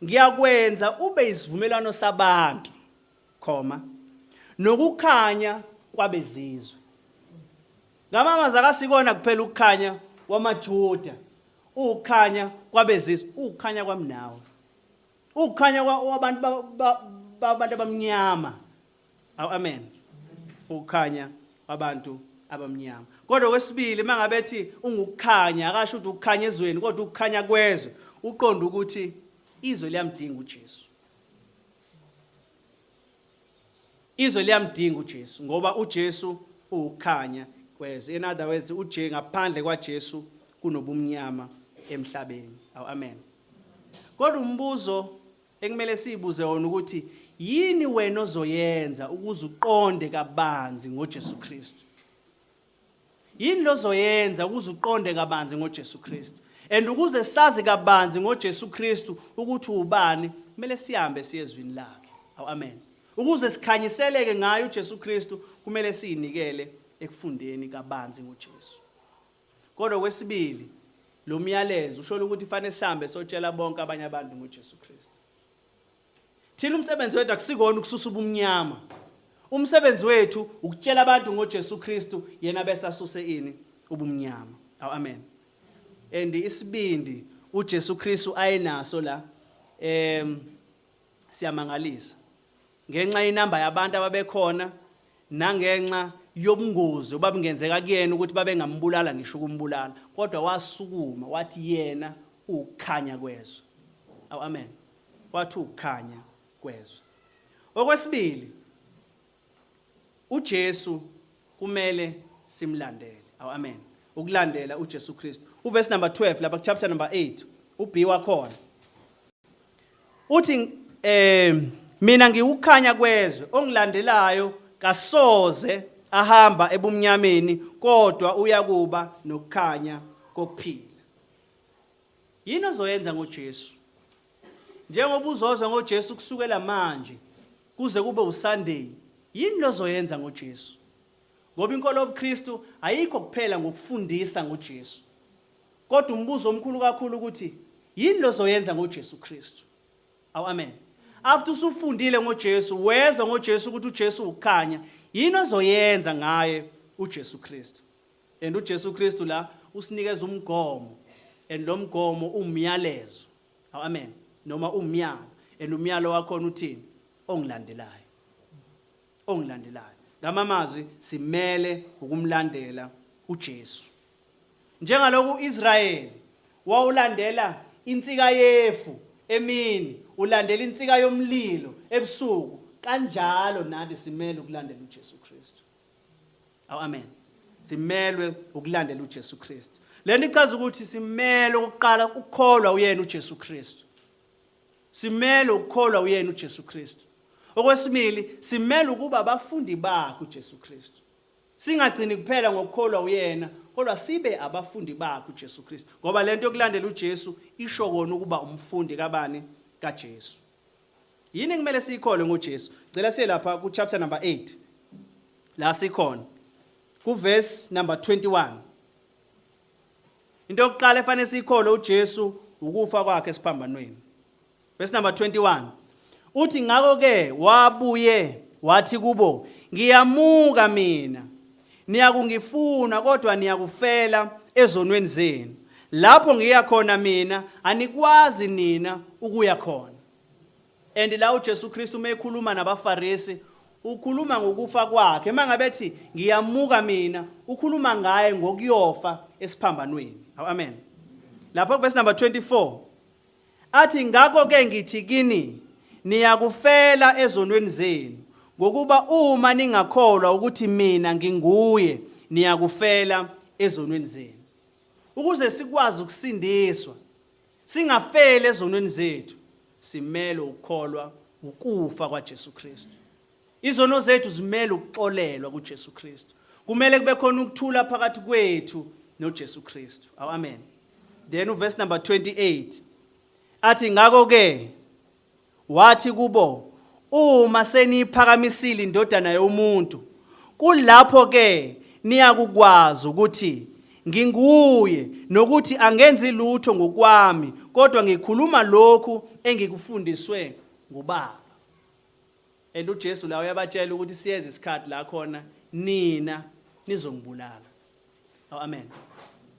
ngiyakwenza ube isivumelwano sabantu, nokukhanya kwabezizwe. Ngamamazi akasikona kuphela ukukhanya kwamaJuda, ukukhanya kwabezizwe, ukukhanya kwamnawe, ukukhanya kwabantu babantu abamnyama. Amen. Ukukhanya kwabantu abamnyama. Kodwa kwesibili mangabethi ungukukhanya akasho ukuthi ukukhanya ezweni kodwa ukukhanya kwezwe, uqonda ukuthi izwe liyamdinga uJesu. Izwe liyamdinga uJesu ngoba uJesu ukukhanya kwezwe. In other words, ngaphandle kwaJesu kunobumnyama emhlabeni. Amen. Kodwa umbuzo ekumele sibuze wona ukuthi yini wena ozoyenza ukuze uqonde kabanzi ngoJesu Kristu? Yini lozoyenza ukuze uqonde kabanzi ngoJesu Kristu? And ukuze sazi kabanzi ngoJesu Kristu ukuthi ubani, kumele sihambe siyezwini lakhe. Amen. Ukuze sikhanyiseleke ngayo uJesu Kristu, kumele siyinikele ekufundeni kabanzi ngoJesu. Kodwa kwesibili, lo myalezo usho ukuthi fanele sihambe sotshela bonke abanye abantu ngoJesu Kristu. Thina umsebenzi wethu akusikona ukususa ubumnyama. Umsebenzi wethu ukutshela abantu ngoJesu Kristu, yena bese asuse ini ubumnyama. Amen. And isibindi uJesu Kristu ayenaso la siyamangalisa. Ngenxa inamba yabantu ababekhona nangenxa yobungozi obabungenzeka kuyena ukuthi babe ngambulala ngisho ukumbulala, kodwa wasukuma wathi yena ukukhanya kwezwe. Amen. Wathi ukukhanya kwezwe. Okwesibili, uJesu kumele simlandele. Amen. Ukulandela uJesu Kristu. Uverse number 12 lapha chapter number 8 uB wakhona. Uthi mina ngiukhanya kwezwe, ongilandelayo kasoze ahamba ebumnyameni kodwa uyakuba nokukhanya kokuphila. Yini ozoyenza ngoJesu? Njengoba uzozwa ngoJesu kusukela manje kuze kube uSunday, yini lozoyenza ngoJesu? Ngoba inkolo yobuKristu ayikho kuphela ngokufundisa ngoJesu, kodwa umbuzo omkhulu kakhulu ukuthi yini lozoyenza ngoJesu Kristu. Amen. After usufundile ngoJesu, wezwa ngoJesu ukuthi uJesu ukukhanya, yini ozoyenza ngaye uJesu Kristu? And uJesu Kristu la usinikeza umgomo, and lo mgomo umyalezo. Amen. Noma umyalo, and umyalo wakho uthini? Ongilandelayo. Ongilandelayo. Ngamamazwi simele ukumlandela uJesu. Njengalokhu uIsrayeli wawulandela insika yefu emini, ulandela insika yomlilo ebusuku, kanjalo nathi simele ukulandela uJesu Kristu. Amen. Simelwe ukulandela uJesu Kristu. Lento ichaza ukuthi simele ukuqala ukukholwa uyena uJesu Kristu. Simele ukukholwa uyena uJesu Kristu. Okwesibili, simele ukuba abafundi bakhe uJesu Kristu. Singagcini kuphela ngokukholwa uyena, kodwa sibe abafundi bakhe uJesu Kristu. Ngoba lento yokulandela uJesu isho kona ukuba umfundi kabani? kaJesu. Yini kumele sikholwe ngoJesu? Ngicela siye lapha ku chapter number 8. La sikhona ku verse number 21. Into yokuqala efanele sikholwe uJesu ukufa kwakhe esiphambanweni. Verse number 21. Uthi ngako ke wabuye wathi kubo, ngiyamuka mina, niyakungifuna kodwa niyakufela ezonweni zenu. Lapho ngiya khona mina anikwazi nina ukuya khona. And la uJesu Kristu mekhuluma nabaFarisi ukhuluma ngokufa kwakhe. Mangabe ethi ngiyamuka mina, ukhuluma ngaye ngokuyofa esiphambanweni. Amen. Lapho verse number 24. Athi ngakho ke ngithi kini niyakufela ezonweni zenu ngokuba uma ningakholwa ukuthi mina nginguye niyakufela ezonweni zenu. Ukuze sikwazi ukusindiswa singafeli ezonweni zethu simele ukukholwa ukufa kwaJesu Kristu. Izono zethu zimele ukuxolelwa kuJesu Kristu. Kumele kube khona ukuthula phakathi kwethu noJesu Kristu. Amen. Then verse number 28 athi ngakho ke wathi kubo uma seniphakamisile indodana yomuntu kulapho ke niyakukwazi ukuthi nginguye nokuthi angenzi lutho ngokwami kodwa ngikhuluma lokhu engikufundiswe ngubaba. And uJesu la uyabatshela ukuthi siyeze isikhathi la khona nina nizongibulala. Amen.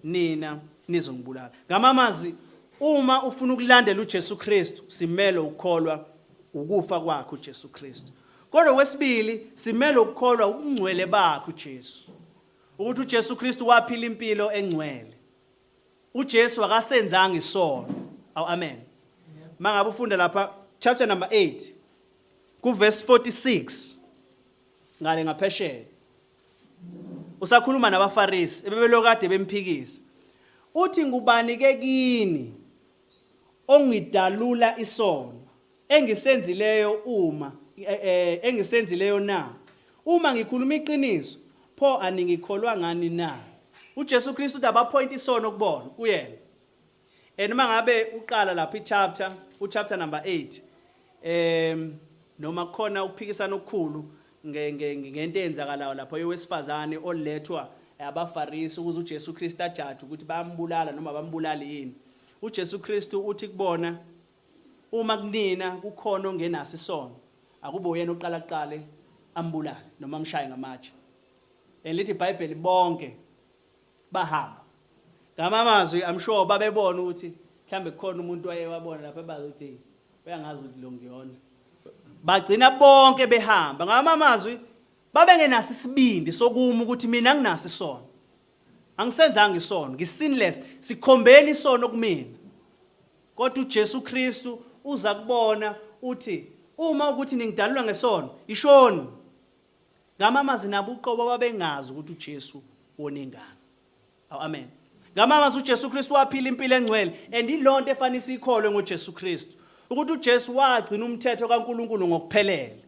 Nina nizongibulala. Ngamamazi uma ufuna ukulandela uJesu Kristu simele ukukholwa ukufa kwakhe uJesu Kristu. Kodwa wesibili simele ukukholwa ubungcwele bakhe uJesu. Ukuthi uJesu Kristu waphila impilo engcwele. uJesu akasenzanga isono. Amen. Mangabe ufunda lapha chapter number 8 ku verse 46 ngale ngaphesheya. Usakhuluma nabaFarisi ebebelokade bemphikisa. Uthi ngubani ke kini ongidalula isono engisenzileyo na uma ngikhuluma iqiniso pho aningikholwa ngani na. uJesu Kristu udabapoint isono kubona kuyena. And mangabe uqala lapha chapter number 8 noma khona ukuphikisana okukhulu ngento eyenzakalayo lapho yowesifazane olethwa abaFarisi ukuze uJesu Kristu ajaje ukuthi bayambulala noma bambulali yini. uJesu Kristu uthi kubona uma kunina kukhona ongenaso isono akube uyena oqala kuqale ambulale noma amshaye ngamatshe. Elithi iBhayibheli bonke bahamba. Ngamamazwi I'm sure babebona ukuthi mhlambe kukhona umuntu wayewabona lapha bazothi bayangazi ukuthi lo ngiyona. Bagcina bonke behamba. Ngamamazwi babengenaso isibindi sokuma ukuthi mina nginaso isono. Angisenzanga isono, ngisinless, sikhombeni isono kumina. Kodwa uJesu Kristu uza kubona uthi uma ukuthi ningidalulwa ngesono ishoni. Ngamamazwi nabo uqobo babengazi ukuthi uJesu wonengane. Amen. Ngamamazwi uJesu Kristu waphila impilo engcwele and ilonto efanele sikholwe ngoJesu Kristu ukuthi uJesu wagcina umthetho kaNkuluNkulu ngokuphelele.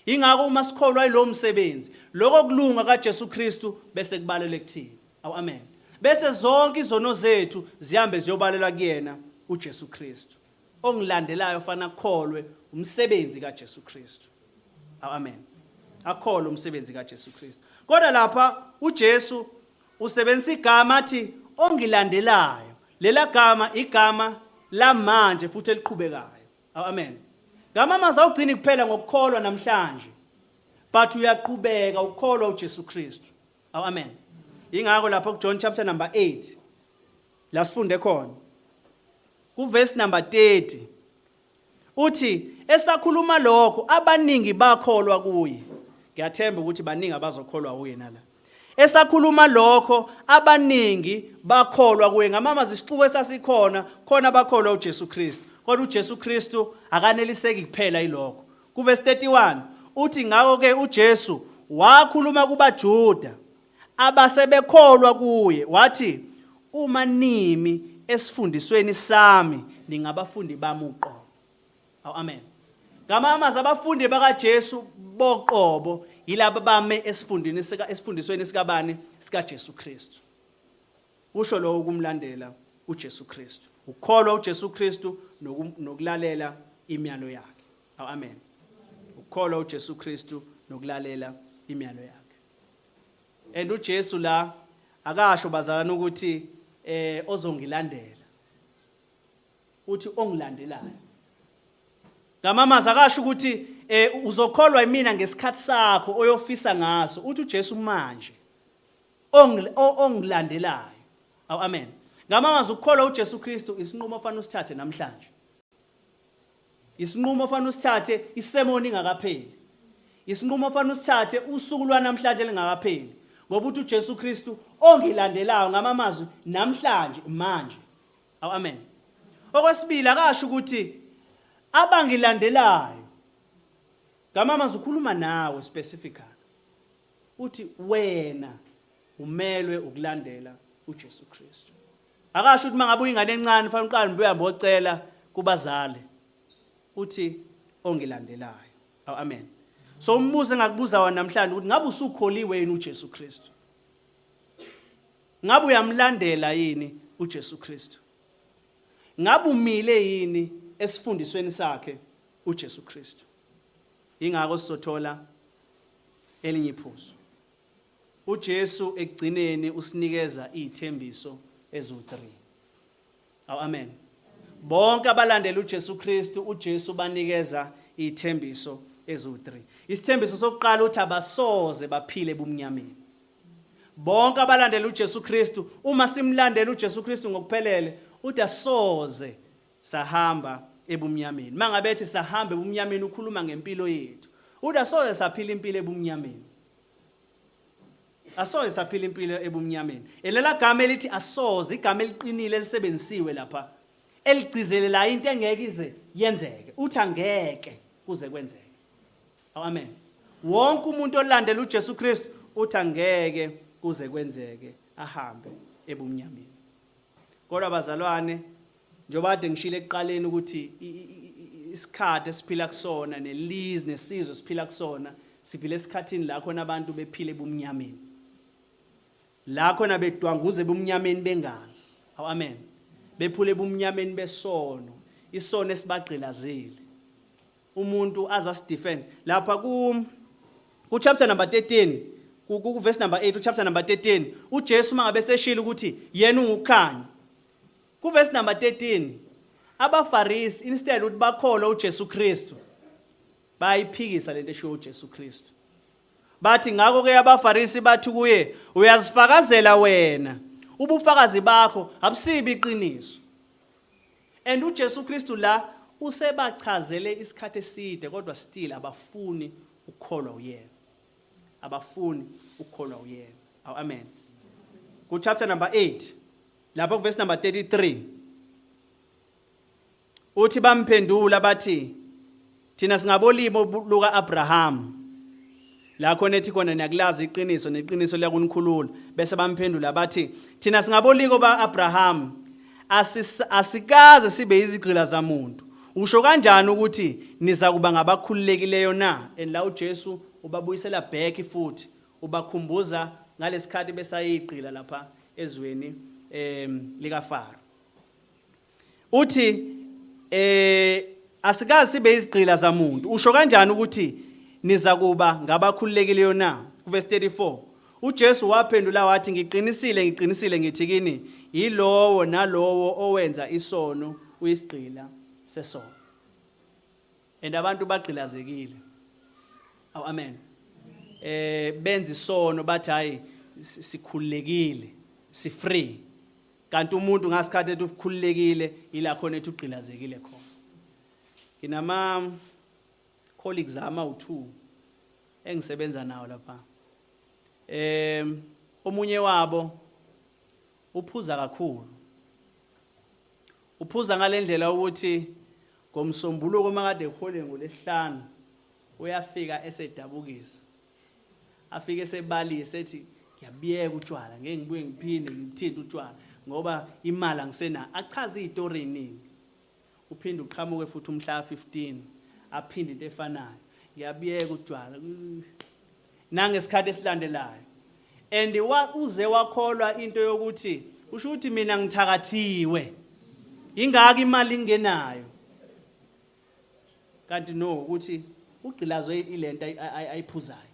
Ingakho uma sikholwa yilo msebenzi lokho kulunga kaJesu Kristu bese kubalele kuthini. Amen. Bese zonke izono zethu zihambe ziyobalelwa kuyena uJesu Kristu. Ongilandelayo fana kholwe umsebenzi kaJesu Kristu. Amen. Akholwe umsebenzi kaJesu Kristu. Kodwa lapha uJesu usebenzisa igama athi ongilandelayo. Lela gama igama lamanje futhi eliqhubekayo. Amen. Ngamamazi awugcini kuphela ngokukholwa namhlanje but uyaqhubeka ukukholwa uJesu Kristu. Amen. Ingakho lapho kuJohn chapter number 8 la sifunde khona ku verse number 30 uthi esakhuluma lokho abaningi bakholwa kuye. Ngiyathemba ukuthi baningi abazokholwa kuye nala. Esakhuluma lokho abaningi bakholwa kuye. Ngamamazi isixuku esasikhona khona bakholwa uJesu Kristu. Kodwa uJesu Kristu akaneliseki kuphela yilokho. Ku verse 31 uthi ngakho ke uJesu wakhuluma kubaJuda abasebekholwa kuye wathi uma nimi esifundisweni sami ningabafundi bami uqobo. Amen. Ngamamazi abafundi bakaJesu boqobo yilabo bame esifundisweni sikabani sikaJesu Kristu. Usho lo ukumlandela uJesu Kristu. Ukholwa uJesu Kristu nokulalela imiyalo yakhe. Amen. Ukholwa uJesu Kristu nokulalela imiyalo yakhe. And uJesu la akasho bazalana ukuthi ozongilandela. Uthi ongilandelayo. Ngamamazi akasho ukuthi uzokholwa yimina ngesikhathi sakho oyofisa ngaso. Uthi uJesu manje ongilandelayo. Amen. Ngamamazi ukukholwa uJesu Kristu isinqumo ofanele usithathe namhlanje. Isinqumo ofanele usithathe isemoni ingakapheli. Isinqumo ofanele usithathe usuku lwanamhlanje lingakapheli. Ngoba uthi uJesu Kristu ongilandelayo ngamamazwi namhlanje manje. Amen. Okwesibili akasho ukuthi abangilandelayo. Ngamamazwi ukhuluma nawe specifically. Uthi wena umelwe ukulandela uJesu Kristu. Akasho ukuthi mangabe uyingane encane fanele uqale uhambe ocela kubazali. Uthi ongilandelayo. Amen. So umbuzo engakubuza wona namhlanje ukuthi ngabe usukholiwe yini uJesu Kristu? Ngabe uyamlandela yini uJesu Kristu? Ngabe umile yini esifundisweni sakhe uJesu Kristu? Ingakho sizothola elinye iphuzu. uJesu ekugcineni usinikeza izithembiso ezu3. Amen. Bonke abalandela uJesu Kristu uJesu banikeza izithembiso ezu3. Isithembiso sokuqala uthi abasoze baphile ebumnyameni. Bonke abalandela uJesu Kristu uma simlandela uJesu Kristu ngokuphelele uthi asoze sahamba ebumnyameni. Mangabe ethi sahamba ebumnyameni ukhuluma ngempilo yethu. Uthi asoze saphila impilo ebumnyameni. Asoze saphila impilo ebumnyameni. Elela gama elithi asoze igama eliqinile elisebenzisiwe lapha. Eligcizelela into engeke ize yenzeke. Uthi angeke kuze kwenzeke. Amen. Wonke umuntu olandela uJesu Kristu uthi angeke kuze kwenzeke ahambe ebumnyameni. Kodwa bazalwane njengoba kade ngishilo ekuqaleni ukuthi isikhathi esiphila kusona nelizwe nesizwe siphila kusona siphila esikhathini la khona abantu bephile ebumnyameni. La khona bedwanguze ebumnyameni bengazi. Amen. Bephule ebumnyameni besono. Isono esibagqilazile. Umuntu azasidefend. Lapha ku chapter number 13, ku verse number 8, chapter number 13, uJesu mangabe seshilo ukuthi yena ungukhanya. Ku verse number 13, abaFarisi instead ukuthi bakholwa uJesu Kristu bayiphikisa lento eshiwo uJesu Kristu. Bathi ngakho ke abaFarisi bathi kuye uyazifakazela wena ubufakazi bakho abusibi iqiniso. And uJesu Kristu la usebachazele isikhathi eside kodwa still abafuni ukukholwa uyena. Abafuni ukukholwa uyena. Amen. Ku chapter number 8 lapha ku verse number 33 uthi bamphendula bathi thina singabolimo luka Abraham. La khona ethi khona niyakulazi iqiniso neqiniso liyakunkhulula bese bamphendula bathi thina singaboliko ba Abraham asikaze sibe izigqila zamuntu. Usho kanjani ukuthi niza kuba ngabakhululekileyo na? And la uJesu ubabuyisela back futhi ubakhumbuza ngalesikhathi besayiqila lapha ezweni likaFaro. Uthi asikaze sibe izigqila zamuntu. Usho kanjani ukuthi niza kuba ngabakhululekileyo na? Ku verse 34 uJesu waphendula wathi ngiqinisile ngithi kini yilowo nalowo owenza isono uyisigqila sesono. And abantu bagqilazekile. Amen. Benza isono bathi hayi sikhululekile, si free. Kanti umuntu ngasikhathi ethi ukhululekile ila khona ethi ugqilazekile khona. Nginama colleagues ama-2 engisebenza nawo lapha. Omunye wabo uphuza kakhulu. Uphuza ngalendlela ukuthi ngomsombuluko makade ehole ngolesihlanu uyafika esedabukisa. Afike esebalise ethi ngiyabiyeka utshwala ngeke ngibuye ngiphinde ngithinte utshwala ngoba imali angisena. Achaza izitori eziningi. Uphinde uqhamuke futhi umhla 15 aphinde into efanayo. Ngiyabiyeka utshwala. Nangesikhathi esilandelayo. And uze wakholwa into yokuthi usho ukuthi mina ngithakathiwe. Ingaki imali ingenayo. Kanti no ukuthi ugqilazwe ilento ayiphuzayo.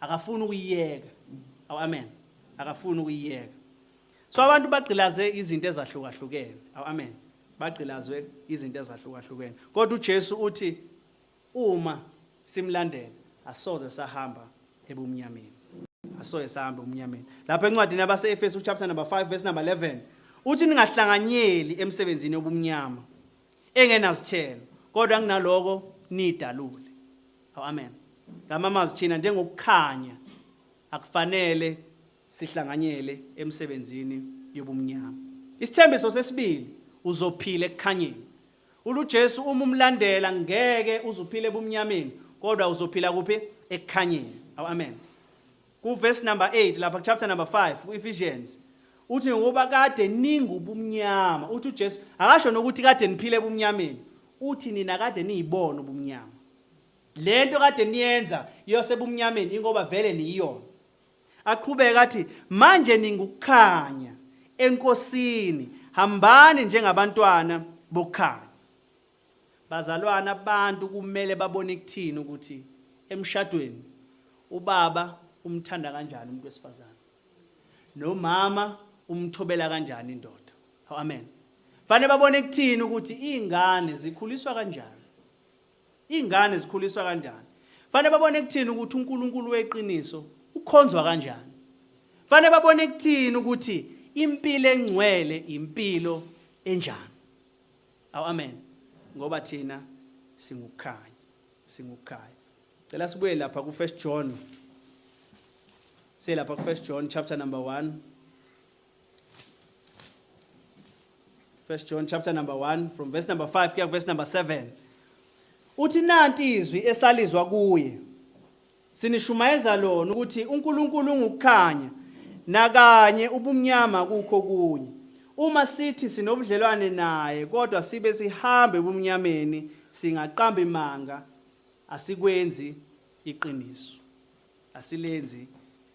Akafuni ukuyiyeka. Amen. Akafuni ukuyiyeka. So abantu bagqilaze izinto ezahlukahlukene. Amen. Bagqilazwe izinto ezahlukahlukene. Kodwa uJesu uthi uma simlandela asoze sahamba ebumnyameni. Asoze sahamba ebumnyameni. Lapha encwadini yabaseEfesu chapter number 5 verse number 11 uthi ningahlanganyeli emsebenzini obumnyama engenazithelo kodwa kunaloko nidalule. Amen. Ngamamazwi thina njengokukhanya akufanele sihlanganyele emsebenzini yobumnyama. Isithembiso sesibili, uzophila ekukhanyeni. UJesu uma umlandela ngeke uzuphile ebumnyameni, kodwa uzophila kuphi? Ekukhanyeni. Amen. Verse number 8 lapha chapter number 5 ku-Ephesians uthi ngoba kade ningubumnyama. Uthi uJesu akasho nokuthi kade niphile ebumnyameni, uthi nina kade niyibona ubumnyama. Lento kade niyenza yosebumnyameni ingoba vele niyiyona. Aqhubeka athi manje ningukukhanya enkosini, hambani njengabantwana bokukhanya. Bazalwana, abantu kumele babone kuthini ukuthi emshadweni ubaba umthanda kanjani umuntu wesifazane, nomama umthobela kanjani indoda. Amen. Fanele babone kuthini ukuthi izingane zikhuliswa kanjani. Izingane zikhuliswa kanjani. Fanele babone kuthini ukuthi uNkulunkulu weqiniso ukhonzwa kanjani. Fanele babone kuthini ukuthi impilo engcwele impilo enjani. Amen. Ngoba thina singukukhanya. Cela sibuye lapha ku 1 John. Lapha ku 1 John chapter number 1. 1 John chapter number 1 from verse number 5 kuya verse number 7. Uthi nanti izwi esalizwa kuye. Sinishumayeza lona ukuthi uNkulunkulu ungukukhanya nakanye ubumnyama kukho kunye. Uma sithi sinobudlelwane naye kodwa sibe sihambe ebumnyameni singaqamba imanga, asikwenzi iqiniso. Asilenzi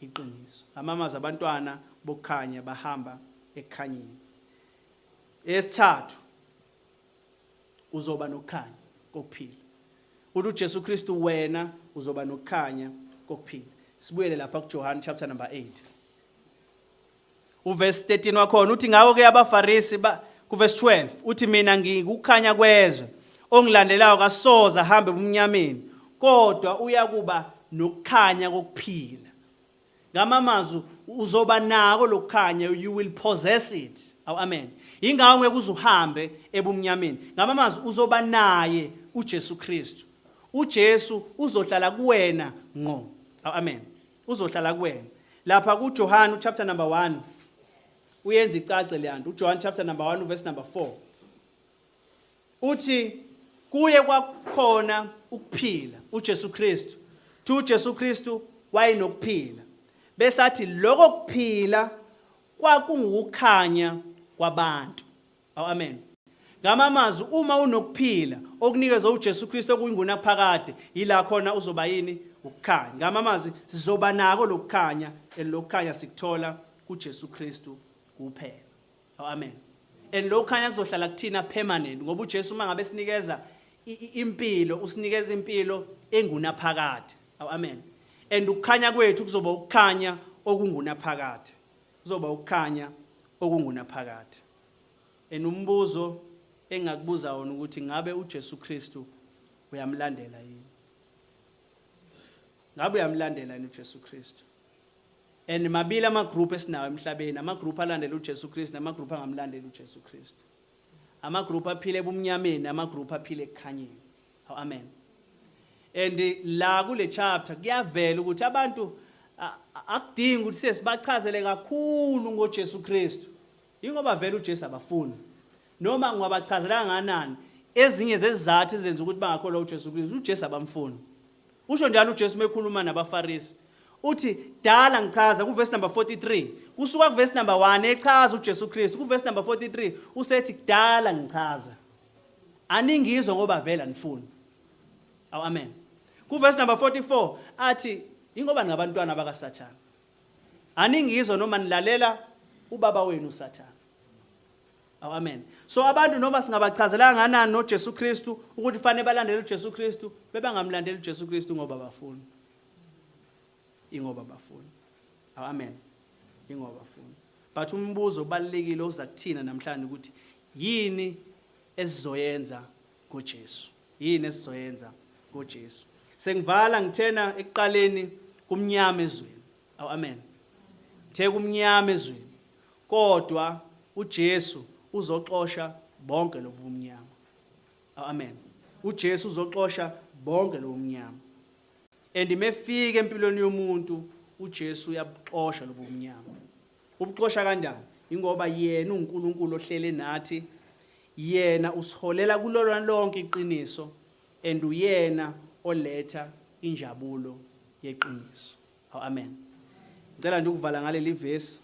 iqiniso. Amamazi abantwana bokukhanya bahamba ekukhanyeni. Esithathu, uzoba nokukhanya kokuphila. UJesu Kristu wena uzoba nokukhanya kokuphila. Sibuyele lapha kuJohn chapter number 8. Uverse 13 wakhona uthi ngako ke abaFarisi ku verse 12 uthi mina ngikukhanya kwezwe, ongilandelayo kasoza ahambe ebumnyameni, kodwa uyakuba nokukhanya kokuphila. Ngamamazwi uzoba nako lokukhanya, you will possess it. Amen. Ingakho ngeke uzuhambe ebumnyameni. Ngamamazwi uzoba naye uJesu Kristu. uJesu uzohlala kuwena ngqo. Amen. Uzohlala kuwena. Lapha kuJohn chapter number 1 uyenza icace le nto. uJohn chapter number 1 verse number 4 uthi kuye kwakhona ukuphila uJesu Kristu. uJesu Kristu wayenokuphila. Bese athi lokho kuphila kwakungukukhanya kwabantu. Amen. Ngamamazwi uma unokuphila okunikezwe uJesu Kristu okuyingunaphakade, ila khona uzoba yini? Ukukhanya. Ngamamazwi sizoba nako lokukhanya, elokukhanya sikuthola kuJesu Kristu kuphela. Amen. Lokukhanya kuzohlala kuthina permanent ngoba uJesu mangabe sinikeza impilo, usinikeza impilo engunaphakade. Amen. Ukukhanya kwethu kuzoba ukukhanya okungunaphakade. Kuzoba ukukhanya okungunaphakade. Umbuzo engakubuza wona ukuthi ngabe uJesu Kristu uyamlandela yini? Ngabe uyamlandela yini uJesu Kristu? Mabili amagroup esinawo emhlabeni, amagroup alandela uJesu Kristu namagroup angamlandela uJesu Kristu. Amagroup aphile ebumnyameni, amagroup aphile ekukhanyeni. Amen. La kule chapter kuyavela ukuthi abantu akudingi ukuthi sesibachazele kakhulu ngoJesu Kristu. Ingoba vele uJesu abafuni. Noma ngwabachazela kanganani ezinye zezizathu ezenza ukuthi bangakholwa uJesu Kristu, uJesu abamfuni. Usho njalo uJesu mekhuluma nabaFarisi. Uthi dala ngichaza ku verse number 43. Kusuka ku verse number 1 echaza uJesu Kristu. Ku verse number 43 usethi dala ngichaza. Aningizwa ngoba vele anifuni. Amen. Ku verse number 44 athi ingoba ngabantwana bakaSathane. Aningizwa noma nilalela ubaba wenu uSathane. Amen. So abantu noma singabachazela kanganani noJesu Kristu ukuthi fanele balandele uJesu Kristu, bebangamlandeli uJesu Kristu ngoba bafuni. Ingoba bafuni. Amen. Ingoba bafuni. But umbuzo obalekile ozakuthina namhlanje ukuthi yini esizoyenza ngoJesu? Yini esizoyenza ngoJesu? Sengivala ngithena ekuqaleni kumnyama ezweni. Amen. The kumnyama ezweni. Kodwa uJesu uzoxosha bonke lobumnyama. Amen. uJesu uzoxosha bonke lo mnyama. And mefika empilweni yomuntu uJesu uyabuxosha lobo mnyama. Ubuxosha kanjani? Ingoba yena uNkulunkulu ohlele nathi, yena usiholela kulona lonke iqiniso, and uyena oletha injabulo yeqiniso. Amen. Ngicela nje ukuvala ngaleli verse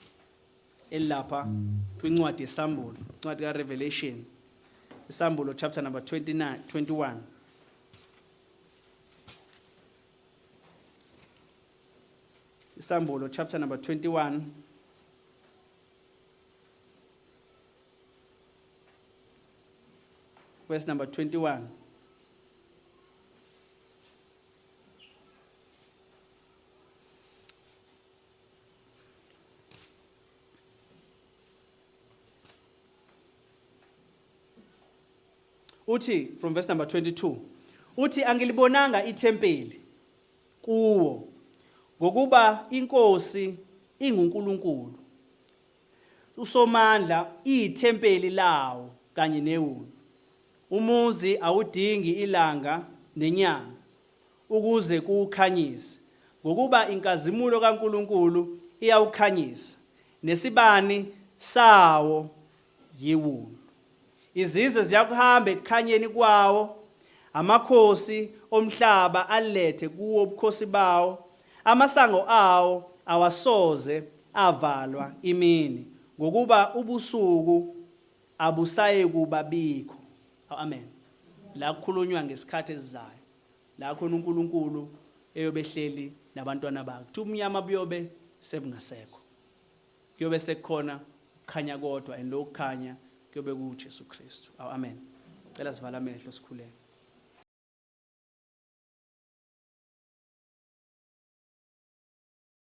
elapha kwincwadi yesambulo, incwadi kaRevelation, isambulo chapter number 21. Isambulo chapter number 21. Verse number 21. Uthi from verse number 22. Uthi angilibonanga ithempeli kuwo ngokuba inkosi inguNkulunkulu. Usomandla ithempeli lawo kanye newulu. Umuzi awudingi ilanga nenyanga ukuze kukhanyise, ngokuba inkazimulo kaNkulunkulu iyawukhanyisa, nesibani sawo yiwulu. Izizwe ziyakuhamba ekukhanyeni kwawo, amakhosi omhlaba alethe kuwo ubukhosi bawo, amasango awo awasoze avalwa imini, ngokuba ubusuku abusaye kuba bikho. Amen. La kukhulunywa ngesikhathi esizayo, la khona uNkulunkulu eyobehleli nabantwana bakhe. Kuthi umnyama buyobe sebungasekho, kuyobe sekukhona ukukhanya kodwa, and lo kukhanya kuyobe kuJesu Kristu. Amen. Cela sivala amehlo sikhuleke.